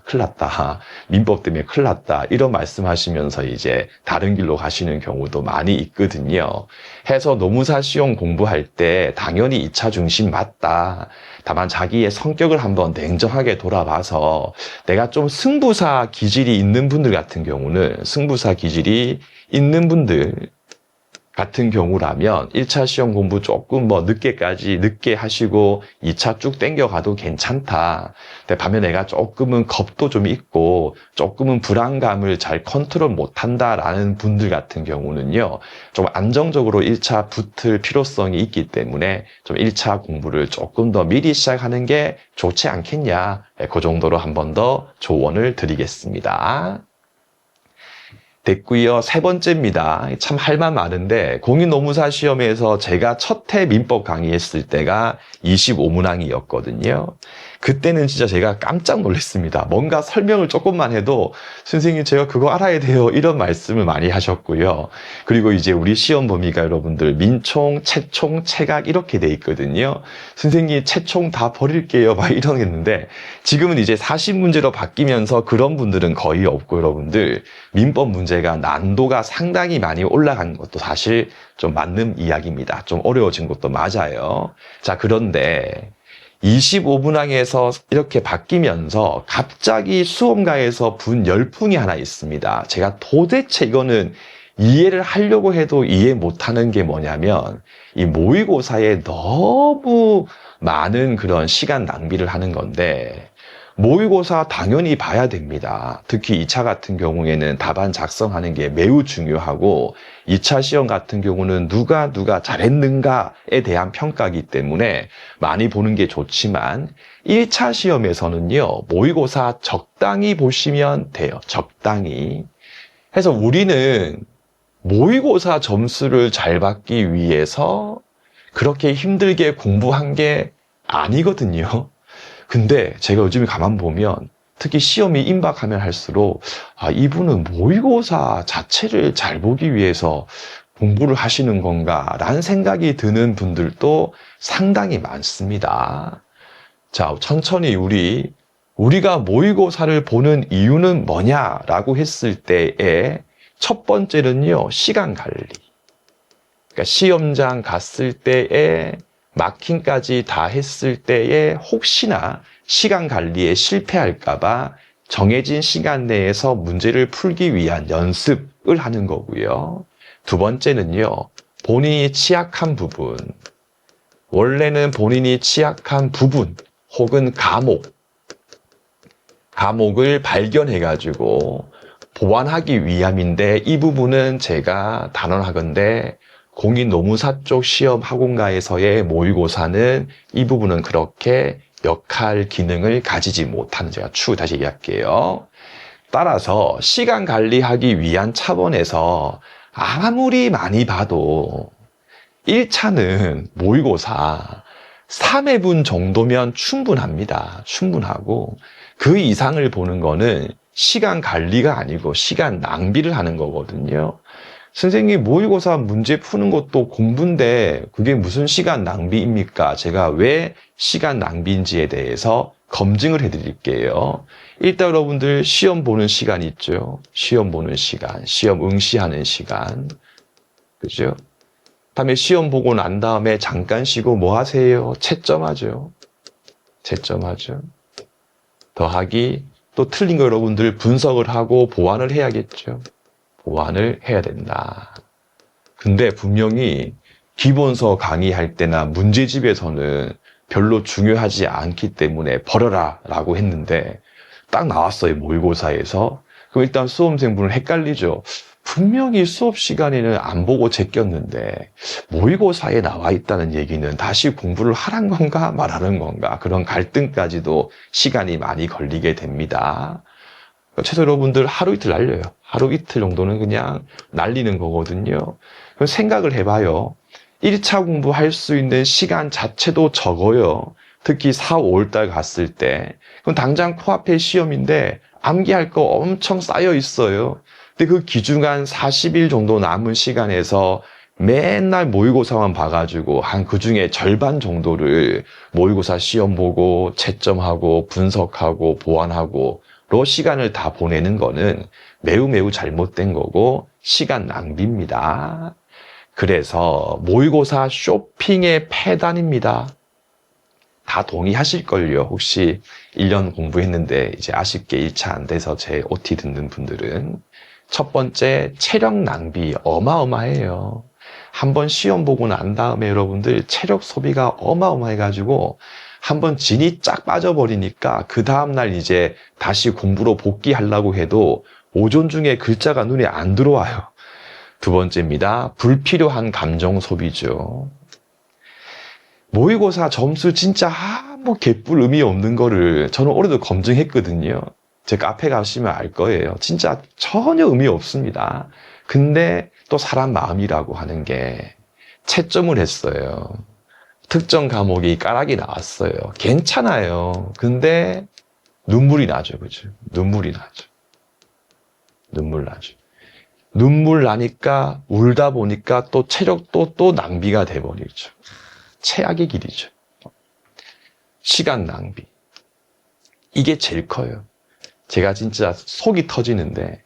큰일 났다. 민법 때문에 큰일 났다. 이런 말씀하시면서 이제 다른 길로 가시는 경우도 많이 있거든요. 해서 노무사 시험 공부할 때 당연히 2차 중심 맞다. 다만 자기의 성격을 한번 냉정하게 돌아봐서 내가 좀 승부사 기질이 있는 분들 같은 경우는 승부사 기질이 있는 분들 같은 경우라면 1차 시험 공부 조금 늦게 하시고 2차 쭉 땡겨가도 괜찮다. 근데 반면에 내가 조금은 겁도 좀 있고 조금은 불안감을 잘 컨트롤 못한다라는 분들 같은 경우는요. 좀 안정적으로 1차 붙을 필요성이 있기 때문에 좀 1차 공부를 조금 더 미리 시작하는 게 좋지 않겠냐. 그 정도로 한 번 더 조언을 드리겠습니다. 됐고요. 세 번째입니다. 참 할 말 많은데 공인노무사 시험에서 제가 첫 해 민법 강의했을 때가 25문항이었거든요. 그때는 진짜 제가 깜짝 놀랐습니다. 뭔가 설명을 조금만 해도 선생님 제가 그거 알아야 돼요. 이런 말씀을 많이 하셨고요. 그리고 이제 우리 시험 범위가 여러분들 민총, 채총, 채각 이렇게 돼 있거든요. 선생님 채총 다 버릴게요. 막 이러겠는데 지금은 이제 40문제로 바뀌면서 그런 분들은 거의 없고 여러분들 민법 문제가 난도가 상당히 많이 올라간 것도 사실 좀 맞는 이야기입니다. 좀 어려워진 것도 맞아요. 자, 그런데 25문항에서 이렇게 바뀌면서 갑자기 수험가에서 분 열풍이 하나 있습니다. 제가 도대체 이거는 이해를 하려고 해도 이해 못하는 게 뭐냐면 이 모의고사에 너무 많은 그런 시간 낭비를 하는 건데 모의고사 당연히 봐야 됩니다. 특히 2차 같은 경우에는 답안 작성하는 게 매우 중요하고 2차 시험 같은 경우는 누가 잘했는가에 대한 평가이기 때문에 많이 보는 게 좋지만 1차 시험에서는요. 모의고사 적당히 보시면 돼요. 적당히. 해서 우리는 모의고사 점수를 잘 받기 위해서 그렇게 힘들게 공부한 게 아니거든요. 근데 제가 요즘에 가만 보면 특히 시험이 임박하면 할수록 이분은 모의고사 자체를 잘 보기 위해서 공부를 하시는 건가 라는 생각이 드는 분들도 상당히 많습니다. 자, 천천히 우리가 모의고사를 보는 이유는 뭐냐라고 했을 때에 첫 번째는요, 시간 관리. 그러니까 시험장 갔을 때에 마킹까지 다 했을 때에 혹시나 시간 관리에 실패할까봐 정해진 시간 내에서 문제를 풀기 위한 연습을 하는 거고요. 두 번째는요, 본인이 취약한 부분. 원래는 본인이 취약한 부분 혹은 과목을 발견해가지고 보완하기 위함인데 이 부분은 제가 단언하건대 공인노무사 쪽 시험 학원가에서의 모의고사는 이 부분은 그렇게 역할 기능을 가지지 못하는 제가 다시 얘기할게요. 따라서 시간 관리하기 위한 차원에서 아무리 많이 봐도 1차는 모의고사 3회분 정도면 충분합니다. 충분하고 그 이상을 보는 거는 시간 관리가 아니고 시간 낭비를 하는 거거든요. 선생님 모의고사 문제 푸는 것도 공부인데 그게 무슨 시간 낭비입니까? 제가 왜 시간 낭비인지에 대해서 검증을 해드릴게요. 일단 여러분들 시험 보는 시간 있죠? 시험 보는 시간, 시험 응시하는 시간, 그죠? 다음에 시험 보고 난 다음에 잠깐 쉬고 뭐 하세요? 채점하죠. 채점하죠. 더하기 또 틀린 거 여러분들 분석을 하고 보완을 해야겠죠. 보완을 해야 된다. 근데 분명히 기본서 강의할 때나 문제집에서는 별로 중요하지 않기 때문에 버려라 라고 했는데 딱 나왔어요. 모의고사에서. 그럼 일단 수험생분은 헷갈리죠. 분명히 수업 시간에는 안 보고 제꼈는데 모의고사에 나와 있다는 얘기는 다시 공부를 하란 건가 말하는 건가 그런 갈등까지도 시간이 많이 걸리게 됩니다. 최소 여러분들 하루 이틀 날려요. 하루 이틀 정도는 그냥 날리는 거거든요. 그럼 생각을 해봐요. 1차 공부할 수 있는 시간 자체도 적어요. 특히 4, 5월달 갔을 때. 그럼 당장 코앞에 시험인데 암기할 거 엄청 쌓여 있어요. 근데 그 기중한 40일 정도 남은 시간에서 맨날 모의고사만 봐가지고 한 그중에 절반 정도를 모의고사 시험 보고 채점하고 분석하고 보완하고 로 시간을 다 보내는 거는 매우 매우 잘못된 거고 시간 낭비입니다. 그래서 모의고사 쇼핑의 폐단입니다. 다 동의하실걸요. 혹시 1년 공부했는데 이제 아쉽게 1차 안 돼서 제 OT 듣는 분들은. 첫 번째, 체력 낭비 어마어마해요. 한번 시험 보고 난 다음에 여러분들 체력 소비가 어마어마해가지고 한번 진이 쫙 빠져버리니까 그 다음날 이제 다시 공부로 복귀하려고 해도 오존 중에 글자가 눈에 안 들어와요. 두 번째입니다. 불필요한 감정 소비죠. 모의고사 점수 진짜 뭐 개뿔 의미 없는 거를 저는 올해도 검증했거든요. 제 카페 가시면 알 거예요. 진짜 전혀 의미 없습니다. 근데 또 사람 마음이라고 하는 게 채점을 했어요. 특정 과목이 까락이 나왔어요. 괜찮아요. 근데 눈물이 나죠. 그죠? 눈물이 나죠. 눈물 나죠. 눈물 나니까 울다 보니까 또 체력도 또 낭비가 돼버리죠. 최악의 길이죠. 시간 낭비. 이게 제일 커요. 제가 진짜 속이 터지는데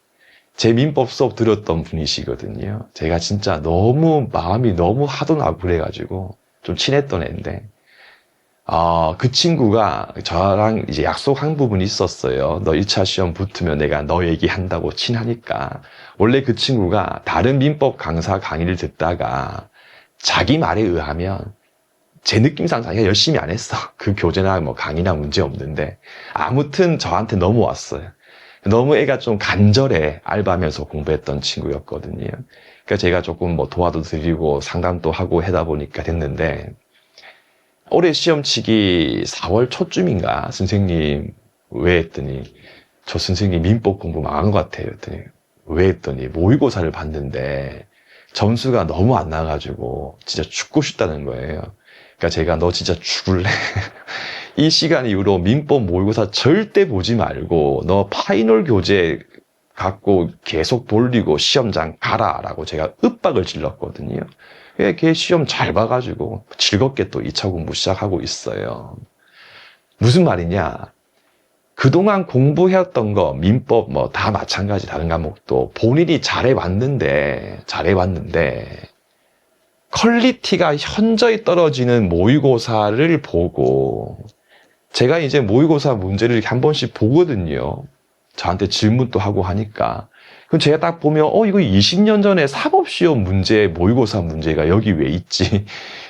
제 민법 수업 들었던 분이시거든요. 제가 진짜 너무 마음이 너무 하도 나고 그래가지고 좀 친했던 애인데 그 친구가 저랑 이제 약속한 부분이 있었어요. 너 1차 시험 붙으면 내가 너 얘기한다고 친하니까. 원래 그 친구가 다른 민법 강사 강의를 듣다가 자기 말에 의하면 제 느낌상 자기가 열심히 안 했어. 그 교재나 뭐 강의나 문제 없는데 아무튼 저한테 넘어왔어요. 너무 애가 좀 간절해. 알바하면서 공부했던 친구였거든요. 그러니까 제가 조금 뭐 도와도 드리고 상담도 하고 하다 보니까 됐는데 올해 시험치기 4월 초쯤인가 선생님 왜 했더니 저 선생님 민법 공부 망한 것 같아요. 했더니 왜 했더니 모의고사를 봤는데 점수가 너무 안 나가지고 진짜 죽고 싶다는 거예요. 그러니까 제가 너 진짜 죽을래? 이 시간 이후로 민법 모의고사 절대 보지 말고 너 파이널 교재 갖고 계속 돌리고 시험장 가라라고 제가 윽박을 질렀거든요. 걔 시험 잘 봐가지고 즐겁게 또 2차 공부 시작하고 있어요. 무슨 말이냐? 그동안 공부해왔던 거 민법 뭐 다 마찬가지 다른 과목도 본인이 잘해왔는데 퀄리티가 현저히 떨어지는 모의고사를 보고 제가 이제 모의고사 문제를 이렇게 한 번씩 보거든요. 저한테 질문도 하고 하니까. 그럼 제가 딱 보면 이거 20년 전에 사법시험 문제, 모의고사 문제가 여기 왜 있지?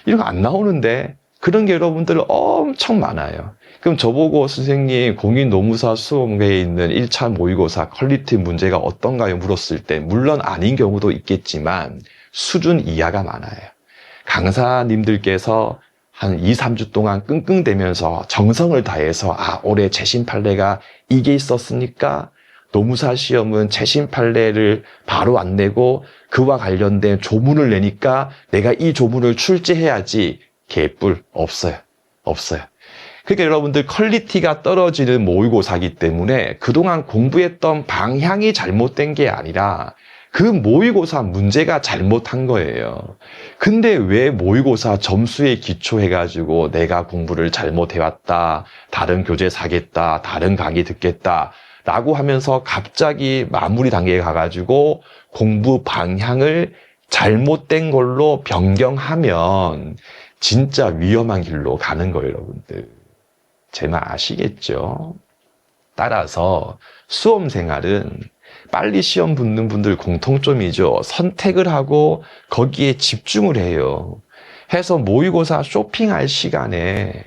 이런 거 안 나오는데 그런 게 여러분들 엄청 많아요. 그럼 저보고 선생님 공인노무사 수험회에 있는 1차 모의고사 퀄리티 문제가 어떤가요? 물었을 때 물론 아닌 경우도 있겠지만 수준 이하가 많아요. 강사님들께서 한 2, 3주 동안 끙끙대면서 정성을 다해서 올해 재심 판례가 이게 있었으니까 노무사 시험은 재심 판례를 바로 안 내고 그와 관련된 조문을 내니까 내가 이 조문을 출제해야지. 개뿔 없어요. 그러니까 여러분들 퀄리티가 떨어지는 모의고사이기 때문에 그동안 공부했던 방향이 잘못된 게 아니라 그 모의고사 문제가 잘못한 거예요. 근데 왜 모의고사 점수에 기초해가지고 내가 공부를 잘못해왔다, 다른 교재 사겠다, 다른 강의 듣겠다 라고 하면서 갑자기 마무리 단계에 가가지고 공부 방향을 잘못된 걸로 변경하면 진짜 위험한 길로 가는 거예요, 여러분들. 제 말 아시겠죠? 따라서 수험생활은 빨리 시험 붙는 분들 공통점이죠. 선택을 하고 거기에 집중을 해요. 해서 모의고사 쇼핑할 시간에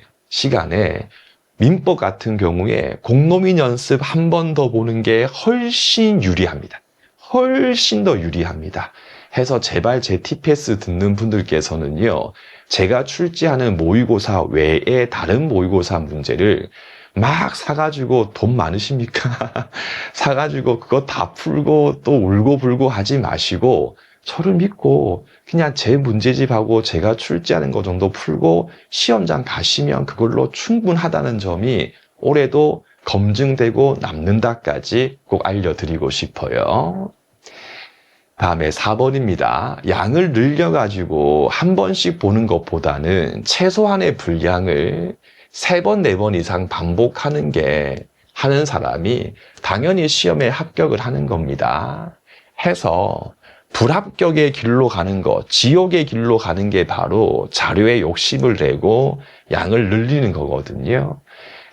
민법 같은 경우에 공노민 연습 한 번 더 보는 게 훨씬 유리합니다. 훨씬 더 유리합니다. 해서 제발 제 TPS 듣는 분들께서는요, 제가 출제하는 모의고사 외에 다른 모의고사 문제를 막 사가지고 돈 많으십니까? 사가지고 그거 다 풀고 또 울고 불고 하지 마시고 저를 믿고 그냥 제 문제집하고 제가 출제하는 거 정도 풀고 시험장 가시면 그걸로 충분하다는 점이 올해도 검증되고 남는다까지 꼭 알려드리고 싶어요. 다음에 4번입니다. 양을 늘려가지고 한 번씩 보는 것보다는 최소한의 분량을 3번, 4번 이상 반복하는 게 하는 사람이 당연히 시험에 합격을 하는 겁니다. 해서 불합격의 길로 가는 것, 지옥의 길로 가는 게 바로 자료에 욕심을 내고 양을 늘리는 거거든요.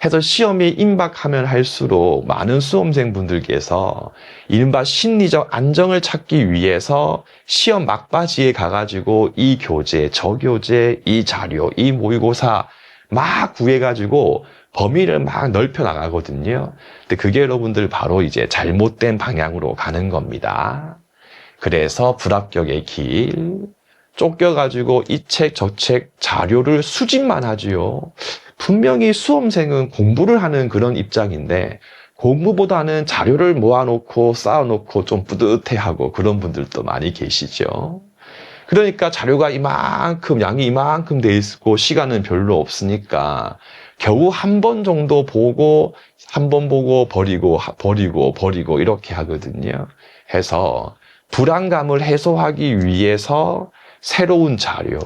해서 시험이 임박하면 할수록 많은 수험생분들께서 이른바 심리적 안정을 찾기 위해서 시험 막바지에 가가지고 이 교재, 저 교재, 이 자료, 이 모의고사 막 구해가지고 범위를 막 넓혀 나가거든요. 근데 그게 여러분들 바로 이제 잘못된 방향으로 가는 겁니다. 그래서 불합격의 길, 쫓겨가지고 이 책, 저 책 자료를 수집만 하지요. 분명히 수험생은 공부를 하는 그런 입장인데 공부보다는 자료를 모아놓고 쌓아놓고 좀 뿌듯해하고 그런 분들도 많이 계시죠. 그러니까 자료가 이만큼, 양이 이만큼 돼 있고 시간은 별로 없으니까 겨우 한 번 정도 보고 한 번 보고 버리고 이렇게 하거든요. 해서 불안감을 해소하기 위해서 새로운 자료,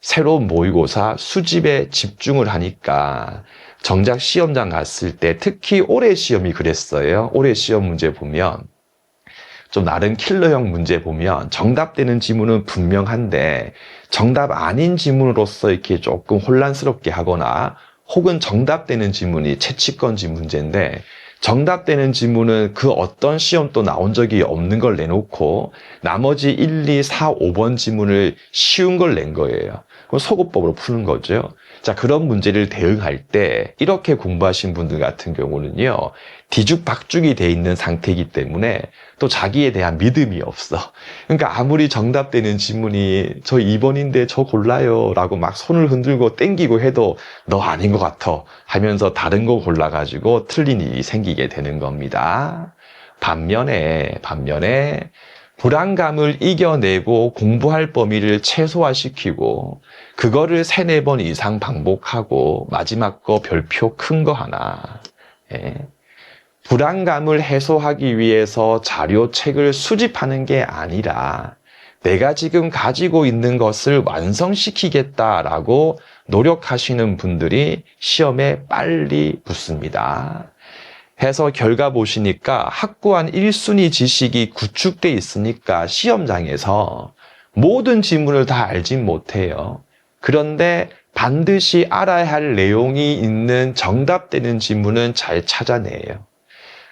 새로운 모의고사 수집에 집중을 하니까 정작 시험장 갔을 때 특히 올해 시험이 그랬어요. 올해 시험 문제 보면 좀 나름 킬러형 문제 보면 정답되는 지문은 분명한데 정답 아닌 지문으로서 이렇게 조금 혼란스럽게 하거나 혹은 정답되는 지문이 채취권지 문제인데 정답되는 지문은 그 어떤 시험도 나온 적이 없는 걸 내놓고 나머지 1, 2, 4, 5번 지문을 쉬운 걸 낸 거예요. 그럼 소거법으로 푸는 거죠. 자, 그런 문제를 대응할 때 이렇게 공부하신 분들 같은 경우는요. 뒤죽박죽이 돼 있는 상태이기 때문에 또 자기에 대한 믿음이 없어. 그러니까 아무리 정답되는 지문이 저 2번인데 저 골라요 라고 막 손을 흔들고 땡기고 해도 너 아닌 것 같아 하면서 다른 거 골라가지고 틀린 일이 생기게 되는 겁니다. 반면에 불안감을 이겨내고 공부할 범위를 최소화시키고 그거를 3, 4번 이상 반복하고 마지막 거 별표 큰 거 하나. 예. 불안감을 해소하기 위해서 자료책을 수집하는 게 아니라 내가 지금 가지고 있는 것을 완성시키겠다라고 노력하시는 분들이 시험에 빨리 붙습니다. 해서 결과 보시니까 확고한 1순위 지식이 구축돼 있으니까 시험장에서 모든 지문을 다 알진 못해요. 그런데 반드시 알아야 할 내용이 있는 정답되는 지문은 잘 찾아내요.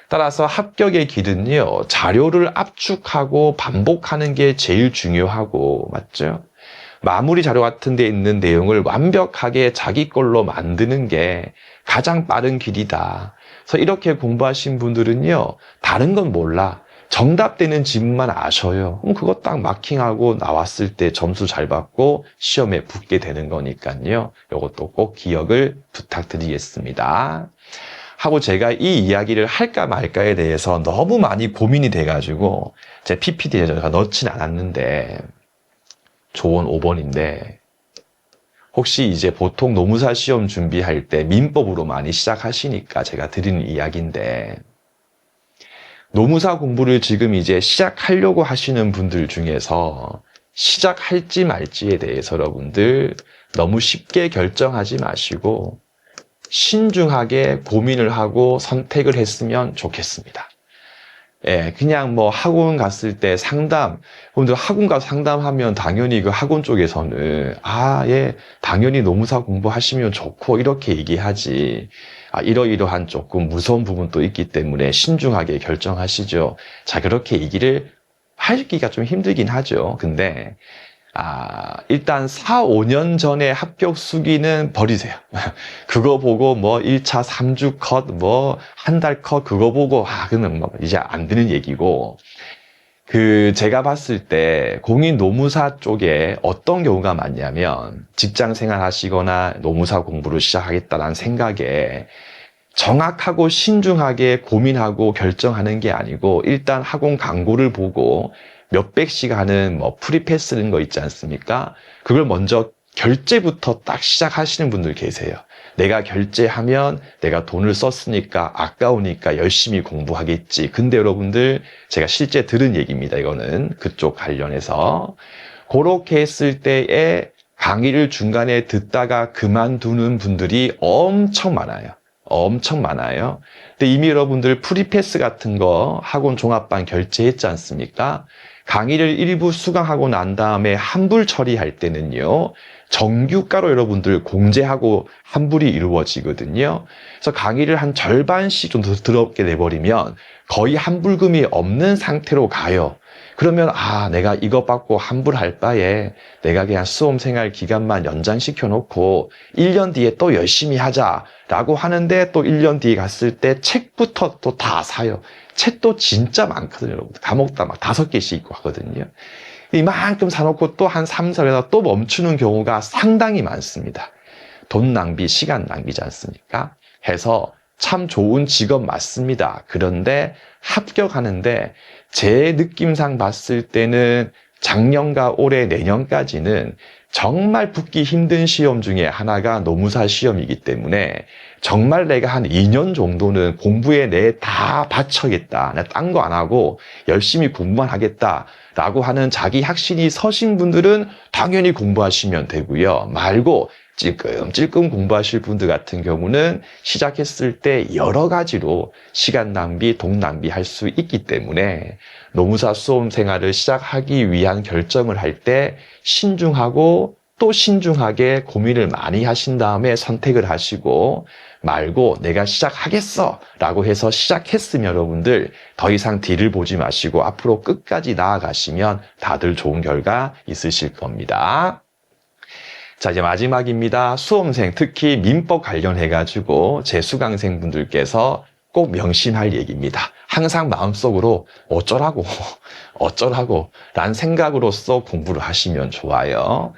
따라서 합격의 길은요, 자료를 압축하고 반복하는 게 제일 중요하고, 맞죠? 마무리 자료 같은 데 있는 내용을 완벽하게 자기 걸로 만드는 게 가장 빠른 길이다. 그래서 이렇게 공부하신 분들은요, 다른 건 몰라. 정답되는 지문만 아셔요. 그럼 그거 딱 마킹하고 나왔을 때 점수 잘 받고 시험에 붙게 되는 거니까요. 이것도 꼭 기억을 부탁드리겠습니다. 하고 제가 이 이야기를 할까 말까에 대해서 너무 많이 고민이 돼가지고 제 PPT에 제가 넣진 않았는데 조언 5번인데 혹시 이제 보통 노무사 시험 준비할 때 민법으로 많이 시작하시니까 제가 드리는 이야기인데 노무사 공부를 지금 이제 시작하려고 하시는 분들 중에서 시작할지 말지에 대해서 여러분들 너무 쉽게 결정하지 마시고 신중하게 고민을 하고 선택을 했으면 좋겠습니다. 예, 그냥 뭐 학원 갔을 때 상담, 여러분들 학원 가서 상담하면 당연히 그 학원 쪽에서는 예, 당연히 노무사 공부하시면 좋고 이렇게 얘기하지. 이러이러한 조금 무서운 부분도 있기 때문에 신중하게 결정하시죠. 자, 그렇게 얘기를 하기가 좀 힘들긴 하죠. 근데 일단 4, 5년 전에 합격 수기는 버리세요. 그거 보고 뭐 1차 3주 컷, 뭐 한 달 컷 그거 보고 그는 뭐 이제 안 되는 얘기고 제가 봤을 때 공인 노무사 쪽에 어떤 경우가 많냐면 직장 생활 하시거나 노무사 공부를 시작하겠다는 생각에 정확하고 신중하게 고민하고 결정하는 게 아니고 일단 학원 광고를 보고 몇백씩 하는 뭐 프리패스는 거 있지 않습니까? 그걸 먼저 결제부터 딱 시작하시는 분들 계세요. 내가 결제하면 내가 돈을 썼으니까 아까우니까 열심히 공부하겠지. 근데 여러분들 제가 실제 들은 얘기입니다. 이거는 그쪽 관련해서. 그렇게 했을 때에 강의를 중간에 듣다가 그만두는 분들이 엄청 많아요. 엄청 많아요. 근데 이미 여러분들 프리패스 같은 거 학원 종합반 결제했지 않습니까? 강의를 일부 수강하고 난 다음에 환불 처리할 때는요, 정규가로 여러분들 공제하고 환불이 이루어지거든요. 그래서 강의를 한 절반씩 좀 더 들어오게 돼버리면 거의 환불금이 없는 상태로 가요. 그러면 내가 이거 받고 환불할 바에 내가 그냥 수험생활 기간만 연장시켜 놓고 1년 뒤에 또 열심히 하자라고 하는데, 또 1년 뒤에 갔을 때 책부터 또 다 사요. 책도 진짜 많거든요, 여러분. 과목당 막 5개씩 있고 하거든요. 이만큼 사놓고 또 한 3, 4회다 또 멈추는 경우가 상당히 많습니다. 돈 낭비, 시간 낭비지 않습니까? 해서 참 좋은 직업 맞습니다. 그런데 합격하는데 제 느낌상 봤을 때는 작년과 올해 내년까지는 정말 붙기 힘든 시험 중에 하나가 노무사 시험이기 때문에 정말 내가 한 2년 정도는 공부에 내 다 바쳐야겠다. 내가 딴 거 안 하고 열심히 공부만 하겠다. 라고 하는 자기 확신이 서신 분들은 당연히 공부하시면 되고요. 말고 찔끔찔끔 공부하실 분들 같은 경우는 시작했을 때 여러 가지로 시간 낭비, 돈 낭비할 수 있기 때문에 노무사 수험 생활을 시작하기 위한 결정을 할 때 신중하고 또 신중하게 고민을 많이 하신 다음에 선택을 하시고, 말고 내가 시작하겠어 라고 해서 시작했으면 여러분들 더 이상 뒤를 보지 마시고 앞으로 끝까지 나아가시면 다들 좋은 결과 있으실 겁니다. 자, 이제 마지막입니다. 수험생, 특히 민법 관련해가지고 제 수강생분들께서 꼭 명심할 얘기입니다. 항상 마음속으로 어쩌라고 라는 생각으로서 공부를 하시면 좋아요.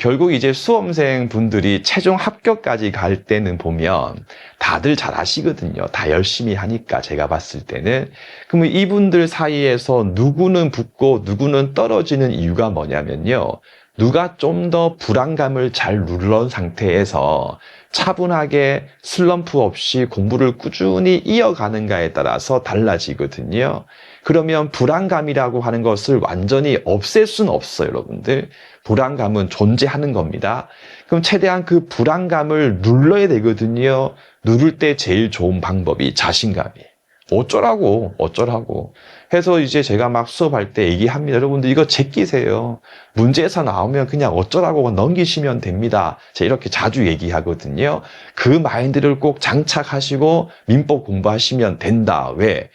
결국 이제 수험생 분들이 최종 합격까지 갈 때는 보면 다들 잘 아시거든요. 다 열심히 하니까 제가 봤을 때는. 그러면 이분들 사이에서 누구는 붙고 누구는 떨어지는 이유가 뭐냐면요. 누가 좀 더 불안감을 잘 누른 상태에서 차분하게 슬럼프 없이 공부를 꾸준히 이어가는가에 따라서 달라지거든요. 그러면 불안감이라고 하는 것을 완전히 없앨 수는 없어요, 여러분들. 불안감은 존재하는 겁니다. 그럼 최대한 그 불안감을 눌러야 되거든요. 누를 때 제일 좋은 방법이 자신감이에요. 어쩌라고 해서 이제 제가 막 수업할 때 얘기합니다. 여러분들 이거 제끼세요. 문제에서 나오면 그냥 어쩌라고 넘기시면 됩니다. 제가 이렇게 자주 얘기하거든요. 그 마인드를 꼭 장착하시고 민법 공부하시면 된다. 왜?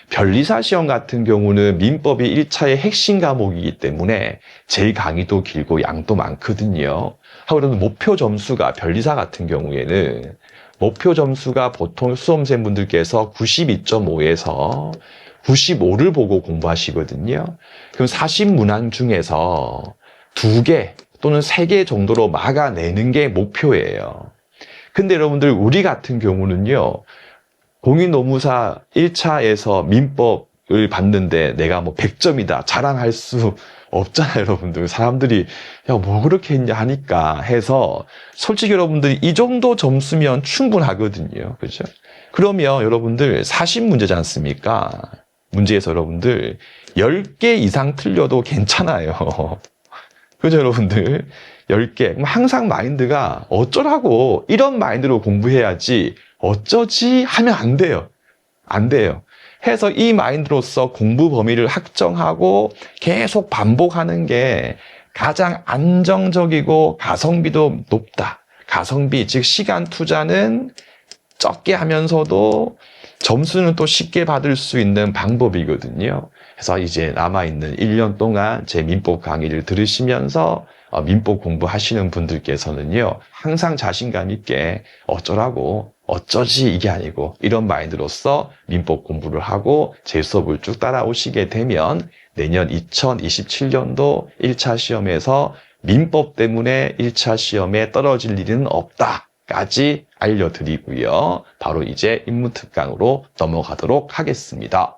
변리사 시험 같은 경우는 민법이 1차의 핵심 과목이기 때문에 제일 강의도 길고 양도 많거든요. 하고는 목표 점수가 변리사 같은 경우에는 목표 점수가 보통 수험생분들께서 92.5에서 95를 보고 공부하시거든요. 그럼 40문항 중에서 2개 또는 3개 정도로 막아내는 게 목표예요. 근데 여러분들 우리 같은 경우는요. 공인노무사 1차에서 민법을 봤는데 내가 뭐 100점이다 자랑할 수 없잖아요, 여러분들. 사람들이 야, 뭐 그렇게 했냐 하니까 해서 솔직히 여러분들이 이 정도 점수면 충분하거든요. 그죠? 그러면 여러분들 40문제지 않습니까? 문제에서 여러분들 10개 이상 틀려도 괜찮아요. 그죠, 여러분들? 10개. 그럼 항상 마인드가 어쩌라고 이런 마인드로 공부해야지 어쩌지 하면 안 돼요. 안 돼요. 해서 이 마인드로서 공부 범위를 확정하고 계속 반복하는 게 가장 안정적이고 가성비도 높다. 가성비, 즉 시간 투자는 적게 하면서도 점수는 또 쉽게 받을 수 있는 방법이거든요. 그래서 이제 남아있는 1년 동안 제 민법 강의를 들으시면서 민법 공부하시는 분들께서는요, 항상 자신감 있게 어쩌라고, 어쩌지 이게 아니고 이런 마인드로서 민법 공부를 하고 제 수업을 쭉 따라오시게 되면 내년 2027년도 1차 시험에서 민법 때문에 1차 시험에 떨어질 일은 없다까지 알려드리고요. 바로 이제 인문특강으로 넘어가도록 하겠습니다.